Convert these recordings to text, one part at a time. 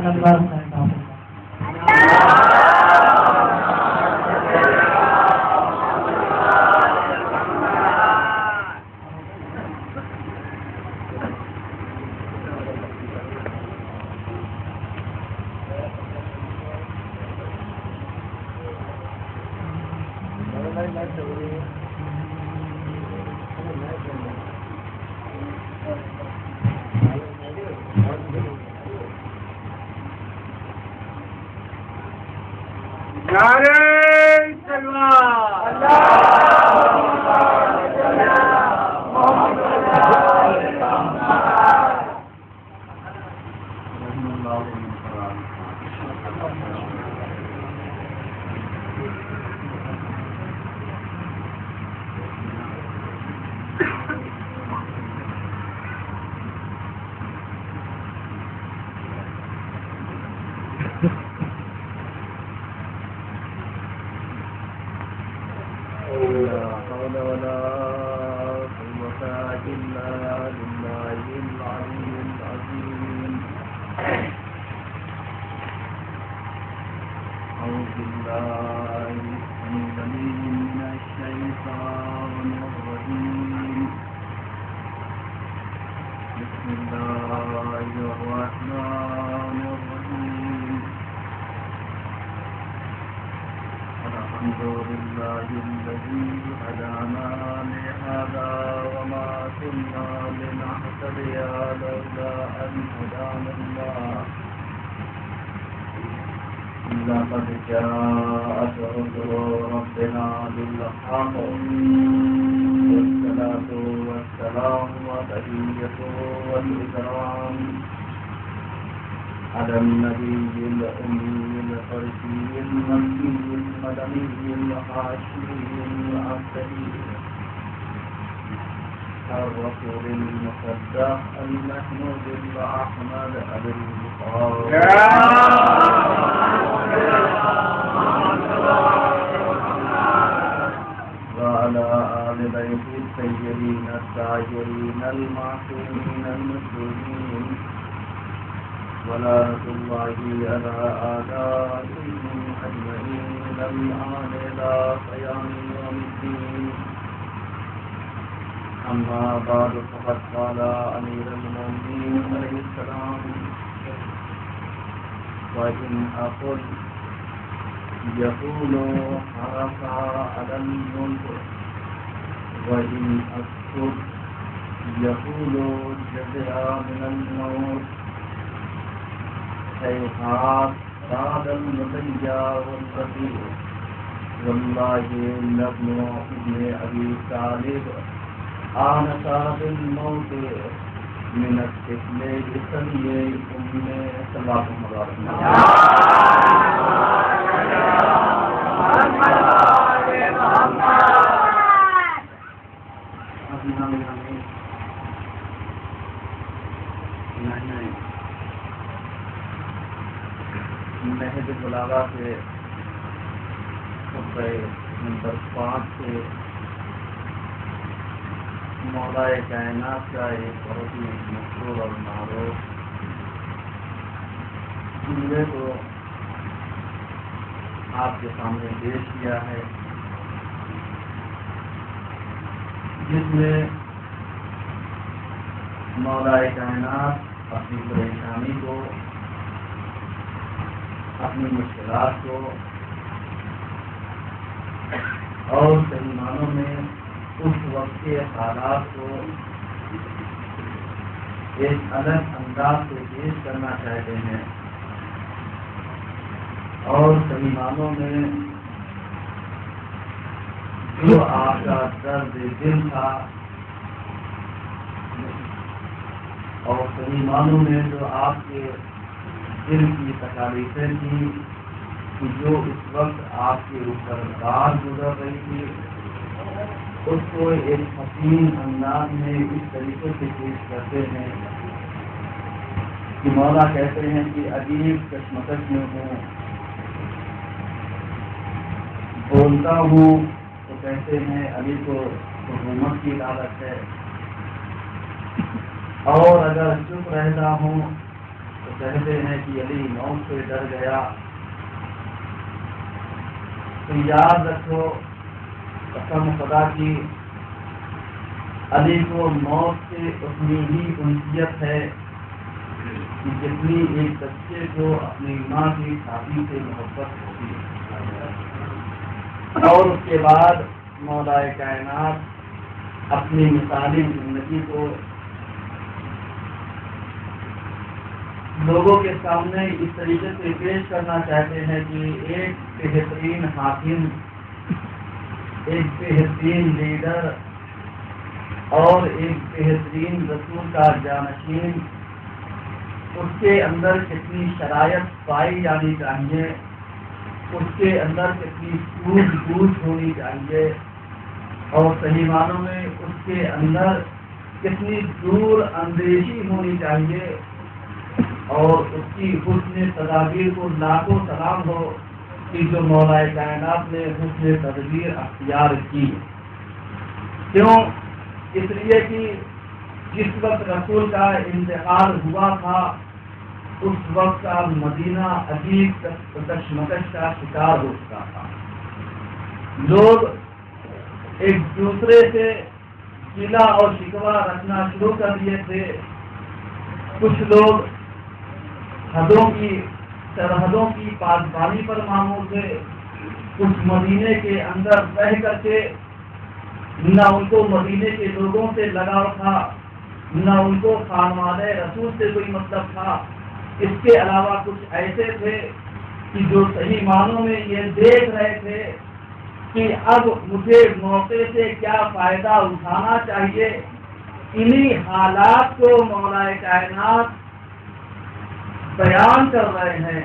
نہج البلاغہ کے صفحہ نمبر 5 سے مولا کائنات کا ایک بہت ہی مشہور اور معروف جملے کو آپ کے سامنے پیش کیا ہے، جس میں مولا کائنات اپنی پریشانی کو، اپنی مشکلات کو اور صحیح معنوں میں اس وقت کے حالات کو ایک الگ انداز سے پیش کرنا چاہتے ہیں، اور صحیح معنوں میں جو آپ کا درد دل تھا اور صحیح معنوں میں جو آپ کے دل کی تکالیفیں تھیں، جو اس وقت آپ کے اوپر بار گزر رہی تھی، اس کو ایک حسین انداز میں اس طریقے سے پیش کرتے ہیں کہ مولا کہتے ہیں کہ عجیب کشمکش میں ہوں، بولتا ہوں تو کہتے ہیں علی کو حکومت کی لالچ ہے، اور اگر چپ رہتا ہوں تو کہتے ہیں کہ علی موت سے ڈر گیا، تو یاد رکھو قسم خدا کی علی کو موت سے اتنی ہی انسیت ہے کہ جتنی ایک بچے کو اپنی ماں کی چھاتی سے محبت ہوتی ہے۔ اور اس کے بعد مولا کائنات اپنی مثالی زندگی کو لوگوں کے سامنے اس طریقے سے پیش کرنا چاہتے ہیں کہ ایک بہترین حاکم، ایک بہترین لیڈر اور ایک بہترین رسول کا جانشین، اس کے اندر کتنی شرائط پائی جانی چاہیے، اس کے اندر کتنی سوجھ بوجھ ہونی چاہیے، اور صحیح معنوں میں اس کے اندر کتنی دور اندیشی ہونی چاہیے، اور اس کی حسن تدابیر کو لاکھوں سلام ہو کہ جو مولا کائنات نے حسن تدبیر اختیار کی۔ کیوں؟ اس لیے کہ جس وقت رسول کا انتقال ہوا تھا اس وقت کا مدینہ عجیب کشمکش کا شکار ہو چکا تھا۔ لوگ ایک دوسرے سے گلہ اور شکوہ رکھنا شروع کر دیے تھے۔ کچھ لوگ سرحدوں کی پاسبانی پر معمور تھے، کچھ مدینے کے اندر رہ کر کے نہ ان کو مدینے کے لوگوں سے لگاؤ تھا، نہ ان کو خانوادہ رسول سے کوئی مطلب تھا۔ اس کے علاوہ کچھ ایسے تھے کہ جو صحیح معنوں میں یہ دیکھ رہے تھے کہ اب مجھے موقع سے کیا فائدہ اٹھانا چاہیے۔ انہی حالات کو مولا کائنات بیان کر رہے ہیں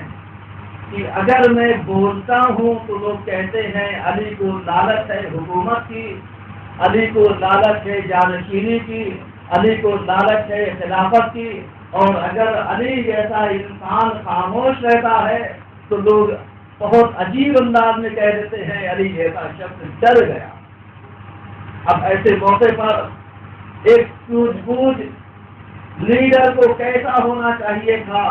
کہ اگر میں بولتا ہوں تو لوگ کہتے ہیں علی کو لالچ ہے حکومت کی، علی کو لالچ ہے جانشینی کی، علی کو لالچ ہے خلافت کی، اور اگر علی جیسا انسان خاموش رہتا ہے تو لوگ بہت عجیب انداز میں کہہ دیتے ہیں علی جیسا شخص ڈر گیا۔ اب ایسے موقع پر ایک سوجھ بوجھ لیڈر کو کیسا ہونا چاہیے تھا،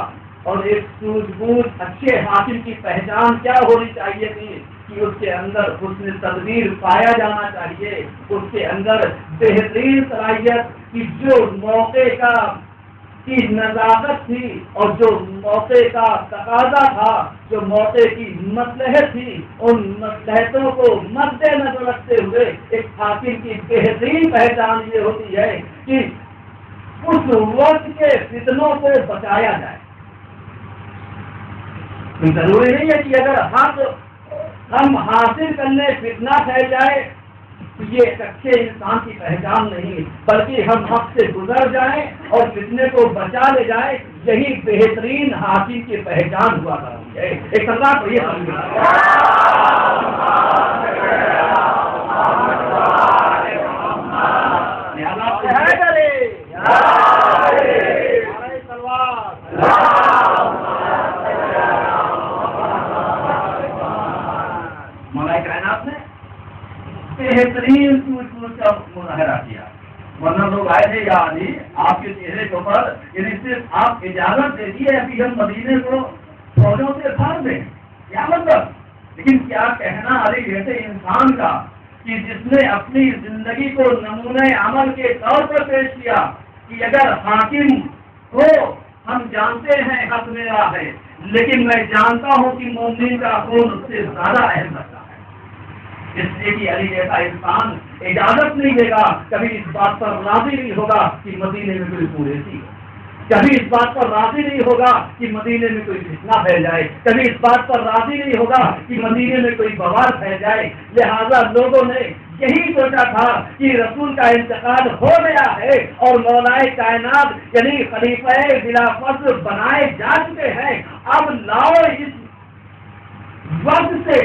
اور ایک سوجھ بوجھ اچھے حاکم کی پہچان کیا ہونی چاہیے تھی کہ اس کے اندر حسن تدبیر پایا جانا چاہیے، اس کے اندر بہترین صلاحیت کی جو موقع کی نزاکت تھی اور جو موقع کا تقاضا تھا، جو موقع کی مصلحت تھی، ان مصلحتوں کو مد نظر رکھتے ہوئے ایک حاکم کی بہترین پہچان یہ ہوتی ہے کہ اس وقت کے فتنوں کو بچایا جائے۔ ضروری نہیں ہے کہ اگر حق ہم حاصل کرنے فتنہ پھیل جائے تو یہ ایک اچھے انسان کی پہچان نہیں، بلکہ ہم حق سے گزر جائیں اور فتنے کو بچا لے جائیں، یہی بہترین حاکم کی پہچان ہوا کرتی ہے۔ ایک اللہ کو یہ کائنات نے بہترین سوچ سوچ کا مظاہرہ کیا، ورنہ لوگ آئے تھے یا علی آپ کے چہرے کے اوپر یعنی صرف آپ اجازت دے دی ہے ابھی ہم مدینے کو فوجوں سے بھاگ دیں، کیا مطلب؟ لیکن کیا کہنا علی جیسے انسان کا کہ جس نے اپنی زندگی کو نمونہ عمل کے طور پر پیش کیا کہ اگر حاکم ہو ہم جانتے ہیں حق میرا ہے، لیکن میں جانتا ہوں کہ مومن کا خون اس سے زیادہ اہم رکھتا ہے۔ اس لیے کہ علی جیسا انسان اجازت نہیں دے گا، کبھی اس بات پر راضی نہیں ہوگا کہ مدینے میں کوئی پولیسی ہو، کبھی اس بات پر راضی نہیں ہوگا کہ مدینے میں کوئی فتنہ پھیل جائے، کبھی اس بات پر راضی نہیں ہوگا کہ مدینے میں کوئی بوار پھیل جائے۔ لہذا لوگوں نے یہی سوچا تھا کہ رسول کا انتقال ہو گیا ہے اور مولا کائنات یعنی خلیفہ بلا فصل بنائے جا چکے ہیں، اب لاؤ اس وقت سے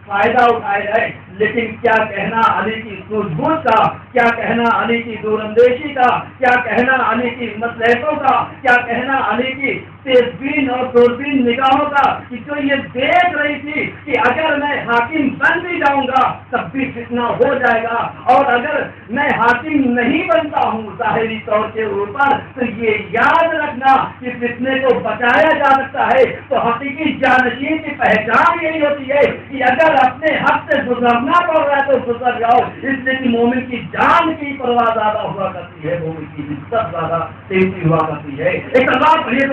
فائدہ اٹھایا جائے۔ لیکن کیا کہنا علی کی سوجھ بوجھ کا، کیا کہنا علی کی دور اندیشی کا، کیا کہنا علی کی مصلحتوں کا، کیا کہنا علی کی تیز بین اور دوربین نگاہوں کا، کہ جو یہ دیکھ رہی تھی کہ اگر میں حاکم بن بھی جاؤں گا تب بھی فتنہ ہو جائے گا، اور اگر میں حاکم نہیں بنتا ہوں ظاہری طور کے اوپر تو یہ یاد رکھنا کہ فتنے کو بچایا جا سکتا ہے۔ تو حقیقی جانشین کی پہچان یہی ہوتی ہے کہ اگر اپنے حق سے گزرنا پڑ رہا ہے تو گزر جاؤ، اس لیے کہ مومن کی جان کی پرواہ زیادہ ہوا کرتی ہے، مومن کی عزت زیادہ قیمتی ہوا کرتی ہے۔ ایک اللہ پڑھیے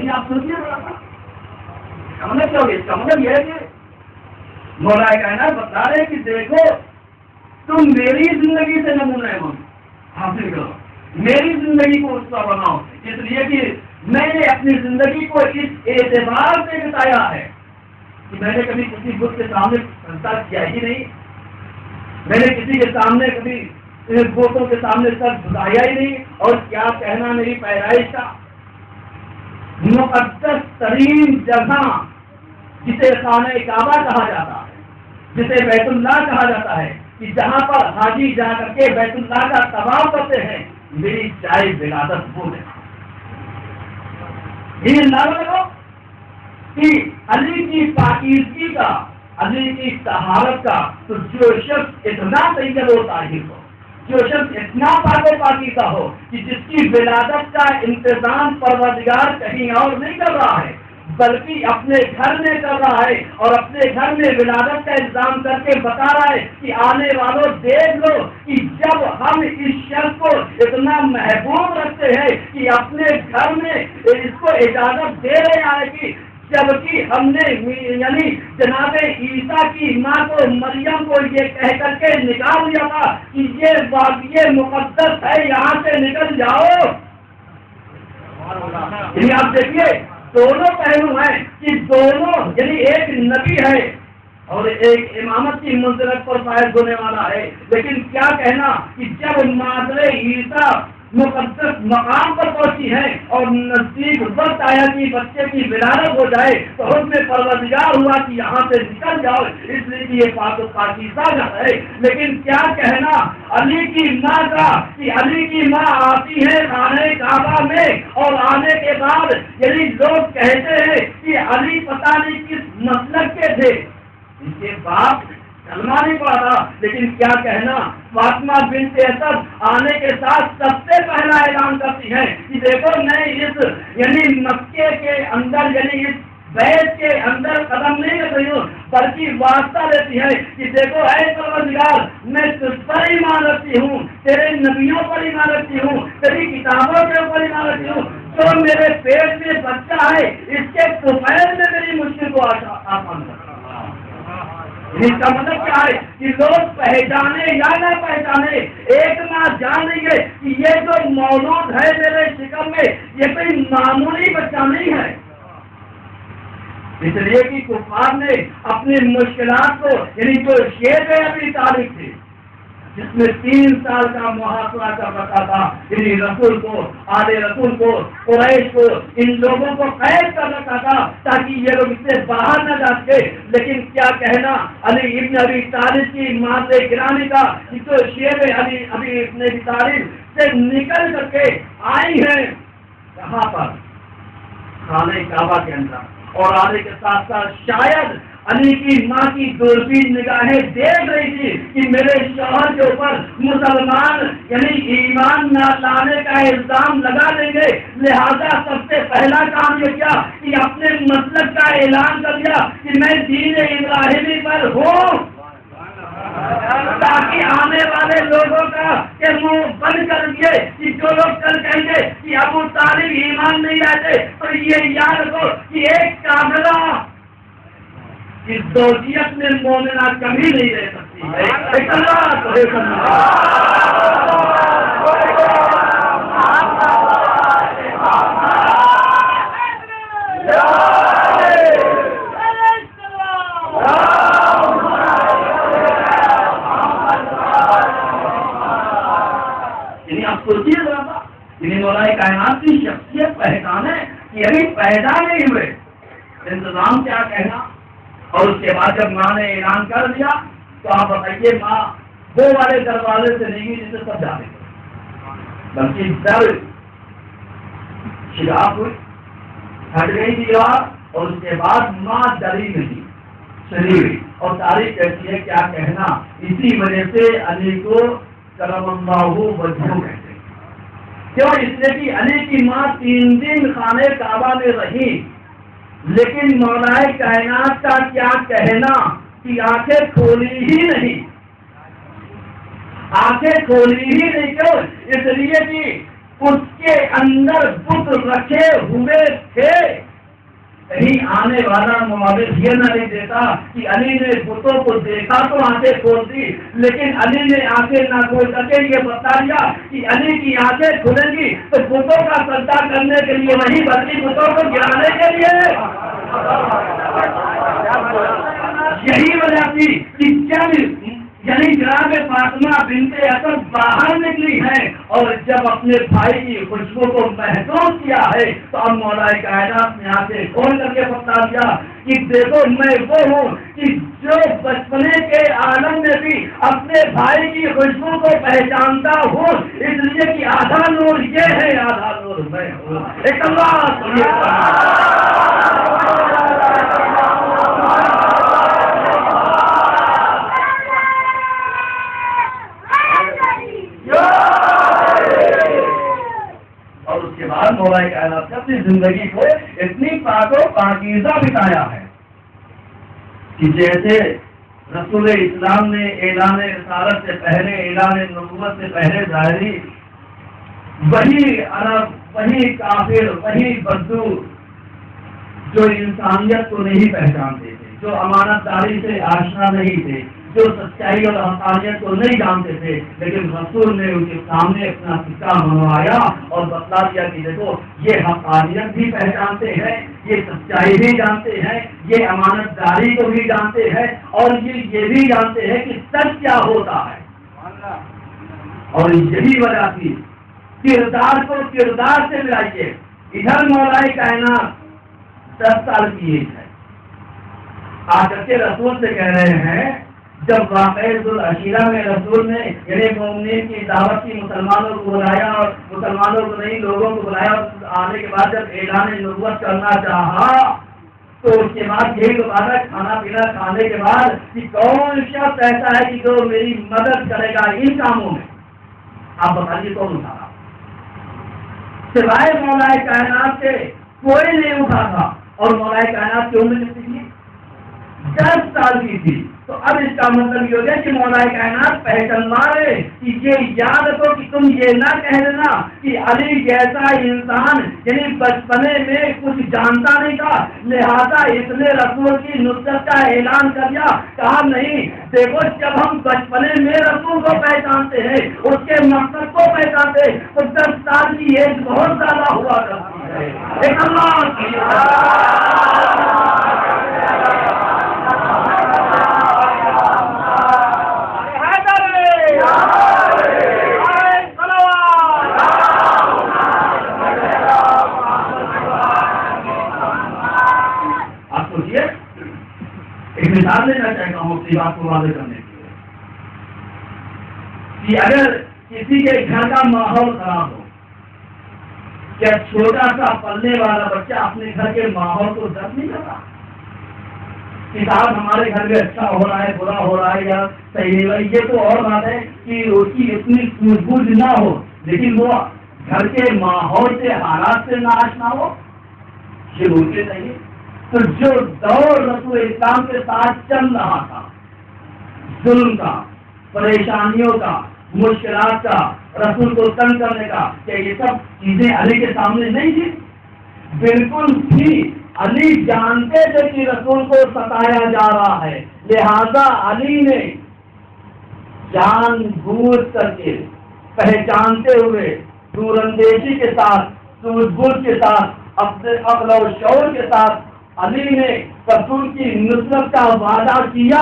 آپ سوچیے اس کا مطلب یہ ہے کہ مولا کائنات بتا رہے کہ دیکھو تم میری زندگی سے نمونہ حاصل کرو، میری زندگی کو اس کا بناؤ، اس لیے کہ میں نے اپنی زندگی کو اس اعتبار سے بتایا ہے کہ میں نے کبھی کسی بت کے سامنے سجدہ کیا ہی نہیں، میں نے کسی کے سامنے کبھی بتوں کے سامنے سر جھکایا ہی نہیں، اور کیا کہنا میری پیدائش کا مقدس ترین جگہ جسے خانہ کعبہ کہا جاتا ہے، جسے بیت اللہ کہا جاتا ہے، کہ جہاں پر حاجی جا کر کے بیت اللہ کا طواف کرتے ہیں، میری چائے ولادت وہ ہے۔ یہ اندازہ لگو کہ علی کی پاکیزگی کا، علی کی طہارت کا، تو جو شخص اتنا طیب و طاہر ہو، جو شخص اتنا پاک و پاکیزہ ہو کہ جس کی ولادت کا انتظام پروردگار کہیں اور نہیں کر رہا ہے بلکہ اپنے گھر میں کر رہا ہے، اور اپنے گھر میں ولادت کا انتظام کر کے بتا رہا ہے کہ آنے والوں دیکھ لو کہ جب ہم اس شخص کو اتنا محبوب رکھتے ہیں کہ اپنے گھر میں اس کو اجازت دے رہے ہیں کہ جبکہ ہم نے یعنی جناب عیسیٰ کی ماں کو مریم کو یہ کہہ کر کے نکال دیا تھا کہ یہ واقعی مقدس ہے، یہاں سے نکل جاؤ۔ یعنی آپ دیکھیے دونوں پہلو ہیں کہ دونوں یعنی ایک نبی ہے اور ایک امامت کی منزلت پر فائز ہونے والا ہے، لیکن کیا کہنا کہ جب مادر عیسیٰ مقدس مقام پر پہنچی ہے اور نزدیک وقت آیا کہ بچے کی ولادت ہو جائے تو حکم پروردگار ہوا کہ یہاں سے نکل جاؤ، اس لیے کہ یہ پاک و پاکیزہ ہے۔ لیکن کیا کہنا علی کی ماں کا کہ علی کی ماں آتی ہے خانہ کعبہ میں، اور آنے کے بعد یعنی لوگ کہتے ہیں کہ علی پتہ نہیں کس مسلک کے تھے، ان کے باپ کلمہ نہیں پڑا تھا، لیکن کیا کہنا فاطمہ بنت اسد آنے کے ساتھ سب سے پہلا اعلان کرتی ہے کہ دیکھو میں اس یعنی مکے کے اندر یعنی اس بیت کے اندر قدم نہیں رکھ رہی ہوں، بلکہ واسطہ لیتی ہے کہ دیکھو اے پروردگار میں تجھ پر ایمان رکھتی ہوں، تیرے نبیوں پر ایمان رکھتی ہوں، تیری کتابوں کے اوپر ایمان رکھتی ہوں، جو میرے پیٹ میں بچہ ہے اس کے دوپہر میں میری مشکل کو آسان کر۔ اس کا مطلب کیا ہے کہ لوگ پہچانے یا نہ پہچانے ایک نہ جان لیں گے کہ یہ جو موجود ہے میرے شکم میں یہ کوئی معمولی بچہ نہیں ہے، اس لیے کہ کفار نے اپنی مشکلات کو یعنی جو شیب ابھی تاریخ تھی جس میں 3 سال کا محاصرہ کر رکھا تھا، یعنی رسول کو، آل رسول کو، قریش کو، ان لوگوں کو قید کر رکھا تھا تاکہ یہ لوگ اس سے باہر نہ جا سکے۔ لیکن کیا کہنا علی ابن ابی طالب کی مات گرامی کا کہ جو شیب علی ابی ابن ابی طالب سے نکل کر کے آئی ہیں کہاں پر؟ خانہ کعبہ کے اندر، اور آنے کے ساتھ ساتھ شاید علی کی ماں کی دوربین نگاہیں دیکھ رہی تھی کہ میرے شوہر کے اوپر مسلمان یعنی ایمان نہ لانے کا الزام لگا دیں گے، لہذا سب سے پہلا کام یہ کیا کہ اپنے مسلک کا اعلان کر دیا کہ میں دین ابراہیمی پر ہوں، تاکہ آنے والے لوگوں کا کہ منہ بند کر دیے کہ جو لوگ کل کہیں گے کہ ابو طالب ایمان نہیں لاتے تو یہ یاد رکھو کہ ایک کاملہ اس زوجیت میں مومنہ کمی نہیں رہ سکتی ہے۔ یعنی آپ سوچیے ذرا، یعنی مولا کائنات کی شخصیت پہچانے کہ ابھی پیدا نہیں ہوئے، انتظام کیا کہنا؟ اور اس کے بعد جب ماں نے اعلان کر دیا تو آپ بتائیے ماں وہ والے دروازے سے نہیں جسے سب جانے تھے، بلکہ در شگاف ہوئی، ہٹ گئی دیوار، اور اس کے بعد ماں ڈری نہیں، چلی گئی۔ اور تاریخ کہتی ہے کیا کہنا، اسی وجہ سے علی کو کرم اللہ وجہہ کہتے ہیں۔ کیوں؟ اس لیے کہ علی کی ماں 3 دن خانے کعبہ میں رہی، لیکن مولا کائنات کا کیا کہنا کہ آنکھیں کھولی ہی نہیں، آنکھیں کھولی ہی نہیں۔ کیوں؟ اس لیے کہ اس کے اندر بت رکھے ہوئے تھے۔ کہیں آنے والا معاوض یہ نہ نہیں دیتا کہ علی نے بتوں کو دیکھا تو آنکھیں کھول دی، لیکن علی نے آنکھیں نہ کھول سکے یہ بتا دیا کہ علی کی آنکھیں کھلیں گی تو بتوں کا سجدہ کرنے کے لیے نہیں، بلکہ بتوں کو گرانے کے لیے۔ یہی وجہ تھی کہ جب یعنی جناب فاطمہ بنت اسد باہر نکلی ہے اور جب اپنے بھائی کی خوشبو کو محسوس کیا ہے تو اب مولا کائنات نے آنکھیں کھول کر کے بتا دیا کہ دیکھو میں وہ ہوں کہ جو بچپنے کے عالم میں بھی اپنے بھائی کی خوشبو کو پہچانتا ہوں، اس لیے کہ آدھا نور یہ ہے، آدھا نور میں ہوں۔ ایک اور اس کے بعد مولا کائنات نے اپنی زندگی کو اتنی پاک و پاکیزہ بتایا ہے کہ جیسے رسول اسلام نے اعلان رسالت سے پہلے، اعلان نبوت سے پہلے ظاہری وہی عرب، وہی کافر، وہی بدو جو انسانیت کو نہیں پہچانتے تھے، جو امانت داری سے آشنا نہیں تھے، جو سچائی اور حقانیت کو نہیں جانتے تھے، لیکن رسول نے ان کے سامنے اپنا سکہ منوایا اور بتلا دیا کہ دیکھو یہ حقانیت بھی پہچانتے ہیں، یہ سچائی بھی جانتے ہیں، یہ امانت داری کو بھی جانتے ہیں، اور یہ بھی جانتے ہیں کہ سچ کیا ہوتا ہے۔ اور یہی وجہ تھی کردار کو کردار سے ملائیے۔ ادھر مولا کائنات 10 سال کی ایج ہے، آ کر کے رسول سے کہہ رہے ہیں، جب واقعہ ذوالعشیرہ میں رسول نے یعنی مومنین کی دعوت کی، مسلمانوں کو بلایا اور مسلمانوں کو نہیں لوگوں کو بلایا، اور آنے کے بعد جب اعلان نبوت کرنا چاہا تو اس کے بعد یہی تو بات ہے کھانا پینا کھانے کے بعد کہ کون شخص ایسا ہے کہ جو میری مدد کرے گا ان کاموں میں، آپ بتائیے کون اٹھا رہا؟ سوائے مولا کائنات سے کوئی نہیں اٹھا تھا، اور مولا کائنات کی عمر کتنی تھی؟ 10 سال کی تھی۔ تو اب اس کا مطلب یہ ہو گیا کہ مولا کائنات پہچانوا رہے کہ یہ یاد رکھو کہ تم یہ نہ کہہ دینا کہ علی جیسا انسان یعنی بچپنے میں کچھ جانتا نہیں تھا لہذا اس نے رسول کی نصرت کا اعلان کر دیا۔ کہا نہیں، دیکھو جب ہم بچپنے میں رسول کو پہچانتے ہیں، اس کے مقصد کو پہچانتے ہیں، تو 10 سال کی ایج بہت زیادہ ہوا کرتی ہے۔ ایک مثال لینا چاہتا ہوں اپنی بات کو واضح کرنے کے لیے کہ اگر کسی کے گھر کا ماحول خراب ہو، کیا چھوٹا سا پلنے والا بچہ اپنے گھر کے ماحول کو درد نہیں کرتا؟ کتاب ہمارے گھر میں اچھا ہو رہا ہے، برا ہو رہا ہے یا صحیح نہیں، یہ تو اور بات ہے کہ اس کی اتنی سوجھ بوجھ نہ ہو، لیکن وہ گھر کے ماحول سے حالات سے نہ آشنا ہو، یہ ہوتے نہیں۔ تو جو دور رسول اسلام کے ساتھ چل رہا تھا، ظلم کا، پریشانیوں کا، مشکلات کا، رسول کو تنگ کرنے کا، کیا یہ سب چیزیں علی کے سامنے نہیں تھی؟ بالکل تھی۔ علی جانتے تھے کہ رسول کو ستایا جا رہا ہے، لہذا علی نے جان بوجھ کر کے پہچانتے ہوئے دور اندیشی کے ساتھ، سوجھ بوجھ کے ساتھ، اپنے عقل و شعور کے ساتھ علی نے رسول کی نصرت کا وعدہ کیا۔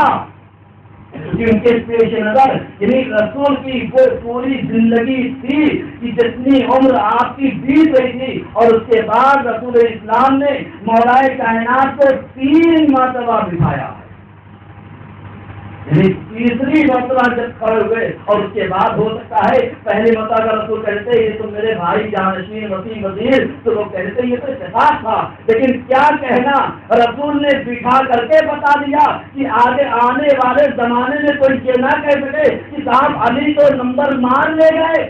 کیونکہ ان کے پیش نظر یعنی رسول کی وہ پوری زندگی تھی کہ جتنی عمر آپ کی بیت رہی تھی، اور اس کے بعد رسول اسلام نے مولائے کائنات کو 3 مرتبہ دکھایا ہے، یعنی تیسری مرتبہ جب کھڑے ہوئے، اور اس کے بعد ہو سکتا ہے پہلی مرتبہ کا رسول کہتے یہ تو میرے بھائی جانشین وسیع وزیر، تو لوگ کہتے یہ تو اتفاق تھا، لیکن کیا کہنا، رسول نے بٹھا کر کے بتا دیا کہ آگے آنے والے زمانے میں کوئی یہ نہ کہہ سکے کہ صاحب علی تو نمبر مار لے گئے،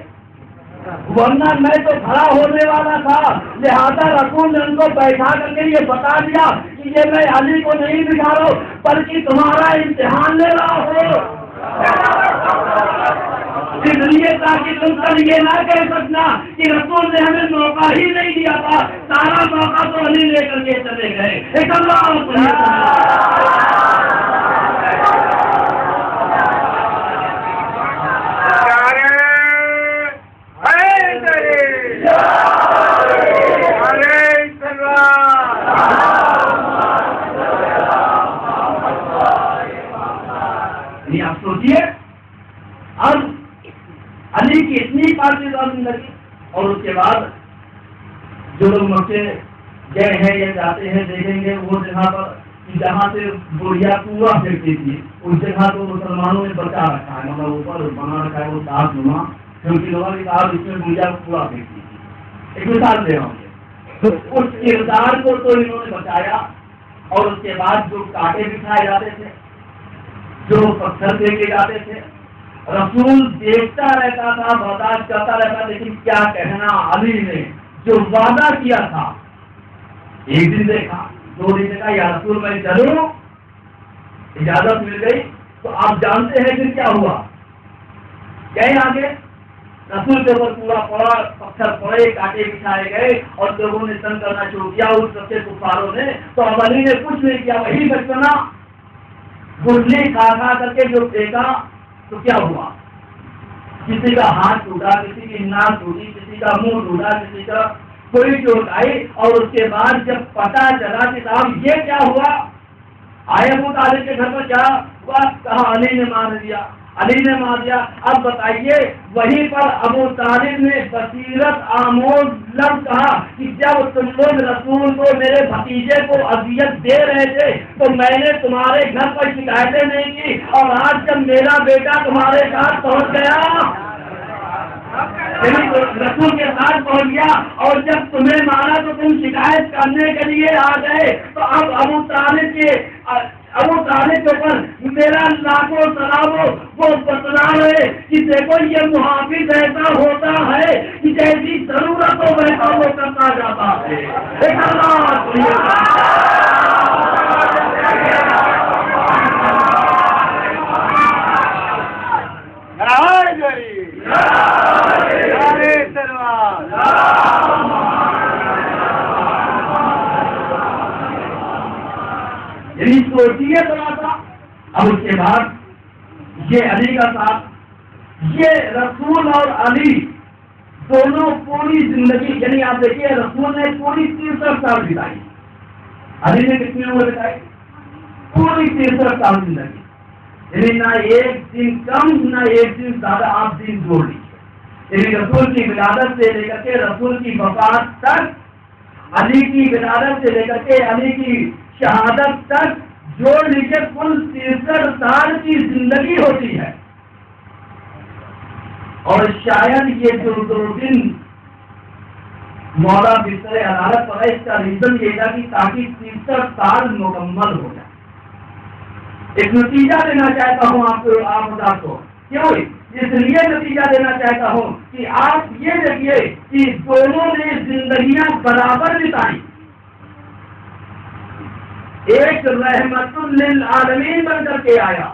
ورنہ میں تو کھڑا ہونے والا تھا، لہذا رسول نے ان کو بیٹھا کر کے یہ بتا دیا کہ یہ میں علی کو نہیں دکھا رہا ہوں بلکہ تمہارا امتحان لے رہا ہوں، اس لیے تاکہ تم کل یہ نہ کہہ سکنا کہ رسول نے ہمیں موقع ہی نہیں دیا تھا، سارا موقع تو علی لے کر کے چلے گئے۔ ایک آپ سوچیے اب علی کی اتنی پاکیزہ زندگی، اور اس کے بعد جو لوگ مکے گئے ہیں یا جاتے ہیں دیکھیں گے وہ جگہ پر جہاں سے بڑھیا کنواں پھینکتی تھی اس جگہ کو مسلمانوں نے بچا رکھا ہے، مطلب اوپر بنا رکھا ہے وہ ساتھ نما، کیونکہ لوگوں نے کہا اس میں بڑھیا کنواں پھینکتی تھی۔ ایک مثال دے رہا ہوں، اس کردار کو تو انہوں نے بچایا، اور اس کے بعد جو کانٹے بچھائے جاتے تھے، جو پتھر پھینکے جاتے تھے، رسول دیکھتا رہتا تھا، برداشت کرتا رہتا، لیکن کیا کہنا، علی نے جو وعدہ کیا تھا، ایک دن دیکھا، 2 دن دیکھا، یا رسول میں چلوں، اجازت مل گئی، تو آپ جانتے ہیں پھر کیا ہوا، گئے آگے، رسول کے اوپر پورا پڑا، پتھر پڑے، کانٹے بچھائے گئے، اور لوگوں نے تنگ کرنا شروع کیا اس سب کے کفاروں نے، تو اب علی نے کچھ نہیں کیا، وہی بچپنا گرلی کھا کھا کر کے جو پھینکا، تو کیا ہوا، کسی کا ہاتھ ٹوٹا، کسی کی ناک ٹوٹی، کسی کا منہ ٹوٹا، کسی کا کوئی چوٹ آئی، اور اس کے بعد جب پتا چلا کہ صاحب یہ کیا ہوا، آئے ابو طالب کے گھر پر کیا ہوا، کہا علی نے مار دیا، علی نے مار دیا۔ اب بتائیے وہیں پر ابو طالب نے بصیرت آموز لفظ کہا کہ جب تم لوگ رسول کو میرے بھتیجے کو اذیت دے رہے تھے تو میں نے تمہارے گھر پر شکایتیں نہیں کی، اور آج جب میرا بیٹا تمہارے ساتھ پہنچ گیا، رسول کے ساتھ پہنچ گیا، اور جب تمہیں مارا تو تم شکایت کرنے کے لیے آ گئے، تو اب ابو طالب کے اوپر میرا لاکھوں سلام وہ بتلا رہے کہ دیکھو یہ محافظ ایسا ہوتا ہے کہ جیسی ضرورت ہو ویسا وہ کرتا جاتا ہے۔ یعنی سوچیے تھوڑا سا، اب اس کے بعد یہ علی کا ساتھ، یہ رسول اور علی دونوں پوری زندگی، یعنی آپ دیکھیے رسول نے پوری 63 سال بتائی، علی نے کتنی عمر بتائی، پوری 63 سال زندگی، یعنی نہ ایک دن کم نہ ایک دن زیادہ، آپ دن جوڑ لیجیے، یعنی رسول کی ولادت سے لے کر کے رسول کی وفات تک، علی کی ولادت سے لے کر کے علی کی شہادت تک جوڑ لیجیے، کل 63 سال کی زندگی ہوتی ہے، اور شاید یہ جو 2 دن مولا بستر عدالت پر ہے، اس کا ریزن یہ تھا کہ تاکہ 63 سال مکمل ہو جائے۔ ایک نتیجہ دینا چاہتا ہوں آپ کو، آپ حضرات کو، کیوں اس لیے نتیجہ دینا چاہتا ہوں کہ آپ یہ دیکھیے کہ دونوں نے زندگیاں برابر بتائی، ایک رحمت للعالمین بن کر کے آیا،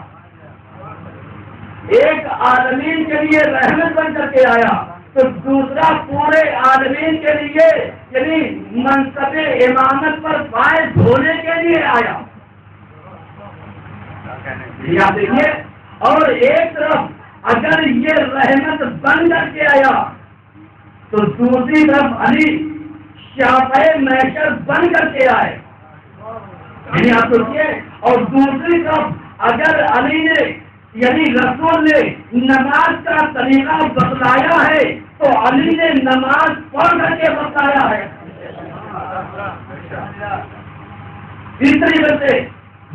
ایک عالمین کے لیے رحمت بن کر کے آیا، تو دوسرا پورے عالمین کے لیے یعنی منصب امامت پر فائز ہونے کے لیے آیا، یہ آپ دیکھیے، اور ایک طرف اگر یہ رحمت بن کر کے آیا تو دوسری طرف علی شافع محشر بن کر کے آئے، یعنی آپ سوچیے، اور دوسری طرف اگر علی نے یعنی رسول نے نماز کا طریقہ بتلایا ہے تو علی نے نماز پڑھ کر کے بتایا ہے. اس طریقے سے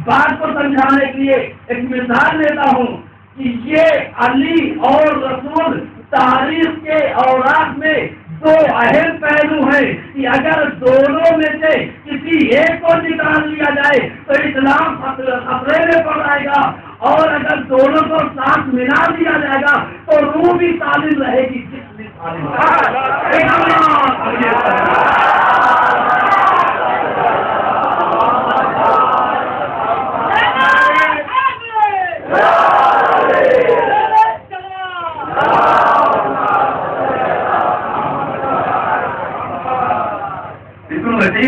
بات کو سمجھانے کے لیے ایک مثال دیتا ہوں کہ یہ علی اور رسول تاریخ کے اوراق میں دو اہم پہلو ہیں کہ اگر دونوں میں سے کسی ایک کو نکال لیا جائے تو اسلام خطرے میں پڑ جائے گا، اور اگر دونوں کو ساتھ ملا دیا جائے گا تو روح بھی تعلیم رہے گی.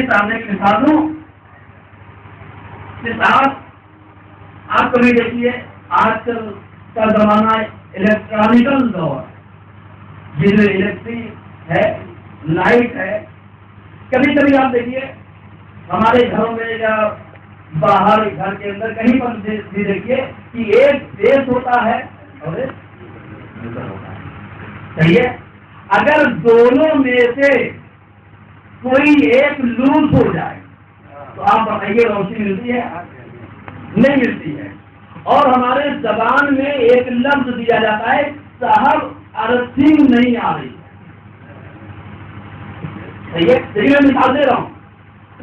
سامنے کی مثال دوں، آپ کبھی دیکھیے آج کل کا زمانہ الیکٹرانکل دور، یہ جو الیکٹرک ہے، لائٹ ہے، کبھی کبھی آپ دیکھیے ہمارے گھروں میں یا باہر گھر کے اندر کہیں پر بھی دیکھیے کہ ایک بیس ہوتا ہے اور ایک موٹر ہوتا ہے. صحیح ہے؟ اگر دونوں میں سے کوئی ایک لوز ہو جائے تو آپ بتائیے روشنی ملتی ہے؟ نہیں ملتی ہے. اور ہمارے زبان میں ایک لفظ دیا جاتا ہے صاحب ارتھنگ نہیں آ رہی. صحیح ہے؟ میں مثال دے رہا ہوں،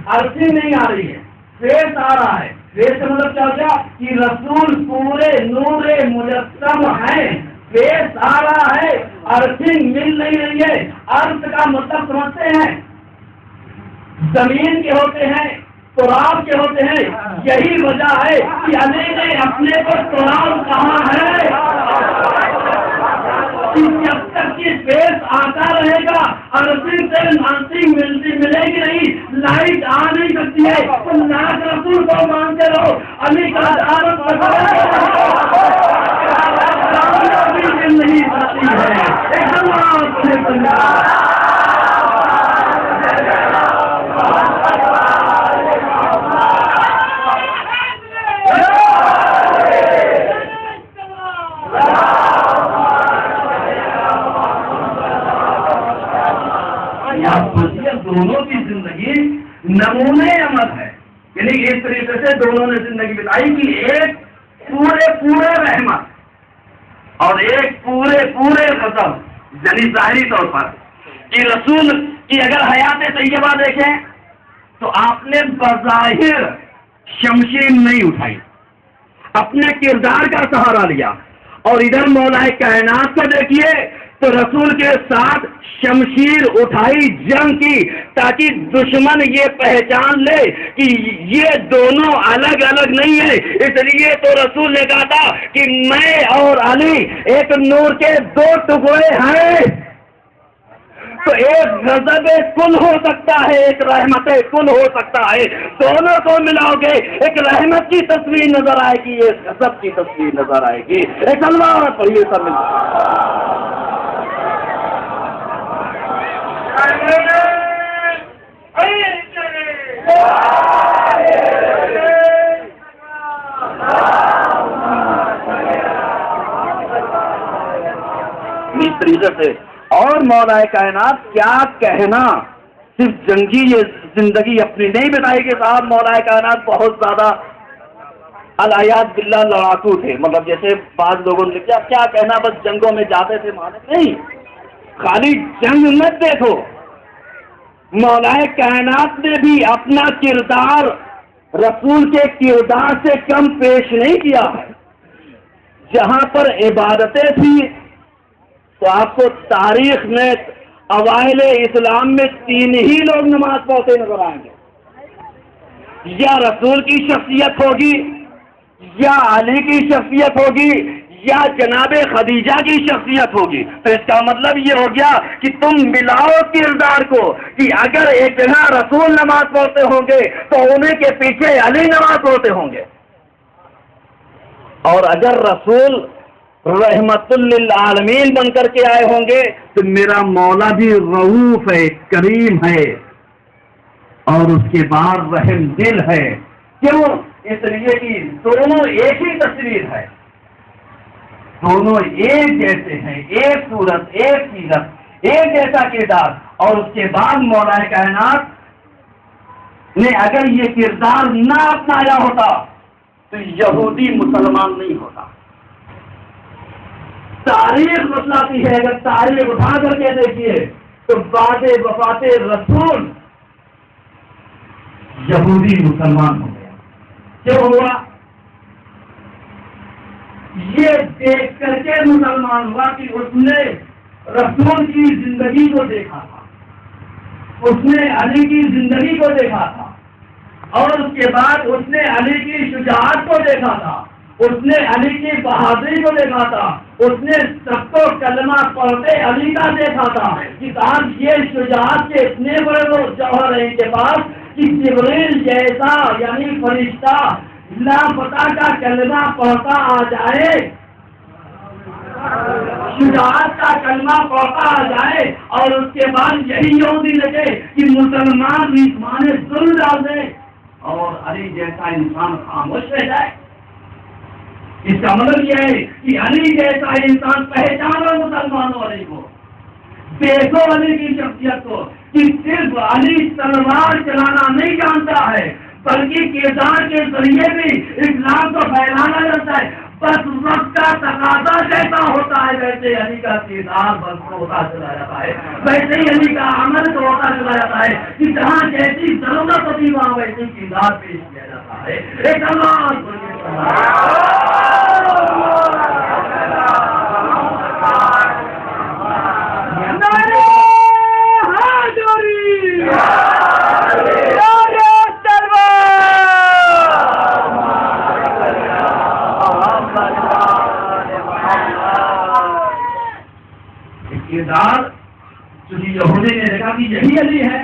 ارتھنگ نہیں آ رہی ہے، فیس آ رہا ہے. فیس کا مطلب کیا ہو گیا کہ رسول پورے نور مجسم ہیں، فیس آ رہا ہے، ارتھنگ مل نہیں رہی ہے. ارتھ کا مطلب سمجھتے ہیں؟ زمین کے ہوتے ہیں، تراب کے ہوتے ہیں. یہی وجہ ہے کہ علی نے اپنے کو تراب کہا ہے. جب تک کہ فیس آتا رہے گا ارتھنگ سے نانسنگ ملے گی نہیں، لائٹ آ نہیں سکتی ہے. تم ناز رسول کو مانتے رہو، علی کا نہیں سکتی ہے. دونوں کی زندگی نمونے عمل ہے، یعنی اس طریقے سے دونوں نے زندگی بتائی کہ ایک پورے رحمت اور ایک پورے غضب، یعنی ظاہری طور پر کہ رسول کی اگر حیات طیبہ دیکھیں تو آپ نے بظاہر شمشیر نہیں اٹھائی، اپنے کردار کا سہارا لیا. اور ادھر مولا کائنات کو دیکھیے تو رسول کے ساتھ شمشیر اٹھائی جنگ کی، تاکہ دشمن یہ پہچان لے کہ یہ دونوں الگ الگ نہیں ہیں. اس لیے تو رسول نے کہا تھا کہ میں اور علی ایک نور کے دو ٹکڑے ہیں. تو ایک غضب کل ہو سکتا ہے، ایک رحمت کل ہو سکتا ہے. دونوں کو ملاؤ گے ایک رحمت کی تصویر نظر آئے گی، ایک غضب کی تصویر نظر آئے گی. ایک اللہ پڑھیے سب اس طریقے سے. اور مولا کائنات کیا کہنا، صرف جنگی یہ زندگی اپنی نہیں بتائی کہ صاحب مولا کائنات بہت زیادہ الیاذ باللہ لڑاکو تھے، مطلب جیسے بعض لوگوں نے کیا کہنا بس جنگوں میں جاتے تھے مانے. نہیں، خالی جنگ مت دیکھو، مولا کائنات نے بھی اپنا کردار رسول کے کردار سے کم پیش نہیں کیا ہے. جہاں پر عبادتیں تھیں تو آپ کو تاریخ میں اوائل اسلام میں 3 ہی لوگ نماز پڑھتے نظر آئیں گے، یا رسول کی شخصیت ہوگی، یا علی کی شخصیت ہوگی، یا جناب خدیجہ کی شخصیت ہوگی. تو اس کا مطلب یہ ہو گیا کہ تم ملاؤ کردار کو، کہ اگر ایک جگہ رسول نماز پڑھتے ہوں گے تو انہیں کے پیچھے علی نماز پڑھتے ہوں گے. اور اگر رسول رحمت للعالمین بن کر کے آئے ہوں گے تو میرا مولا بھی رؤوف ہے، کریم ہے، اور اس کے بعد رحم دل ہے. کیوں؟ اس لیے کہ دونوں ایک ہی تصویر ہے. دونوں ایک جیسے ہیں، ایک صورت، ایک سیرت، ایک جیسا کردار. اور اس کے بعد مولا کائنات نے اگر یہ کردار نہ اپنایا ہوتا تو یہودی مسلمان نہیں ہوتا. تاریخ بتلاتی ہے، اگر تاریخ اٹھا کر کے دیکھیے تو بعد وفات رسول یہودی مسلمان ہو گیا. کیوں ہوا؟ یہ دیکھ کر کے مسلمان ہوا کہ اس نے رسول کی زندگی کو دیکھا تھا، اس نے علی کی زندگی کو دیکھا تھا، اور اس کے بعد اس نے علی کی شجاعت کو دیکھا تھا، اس نے علی کی بہادری کو دیکھا تھا، اس نے سب کو کلمہ پڑھتے علی کا دیکھا تھا کہ آج یہ شجاعت کے اتنے بڑے وہ جوہر ہیں ان کے پاس کہ جبریل جیسا یعنی فرشتہ لاپتہ کا کلمہ پڑھتا آ جائے، شجاعت کا کلمہ پڑھتا آ جائے، اور اس کے بعد یہی یہودی لگے کہ مسلمان ریسمان ظلم ڈال دے اور علی جیسا انسان خاموش رہ جائے. اس کا مطلب یہ ہے کہ علی جیسا انسان پہچانو مسلمانوں علی کو، دیکھو علی کی شخصیت کو کہ صرف علی تلوار چلانا نہیں جانتا ہے بلکہ کردار کے ذریعے بھی اسلام کو پھیلانا جاتا ہے. بس وقت کا تقاضا کیسا ہوتا ہے ویسے علی کا کردار بس ہوتا چلا جاتا ہے، ویسے ہی علی کا عمل تو ہوتا چلا جاتا ہے کہ جہاں جیسی ضرورت ہوتی وہاں ویسے کردار پیش کیا جاتا ہے. ایک کردار چونکہ یہودی نے دیکھا کہ یہی علی ہے،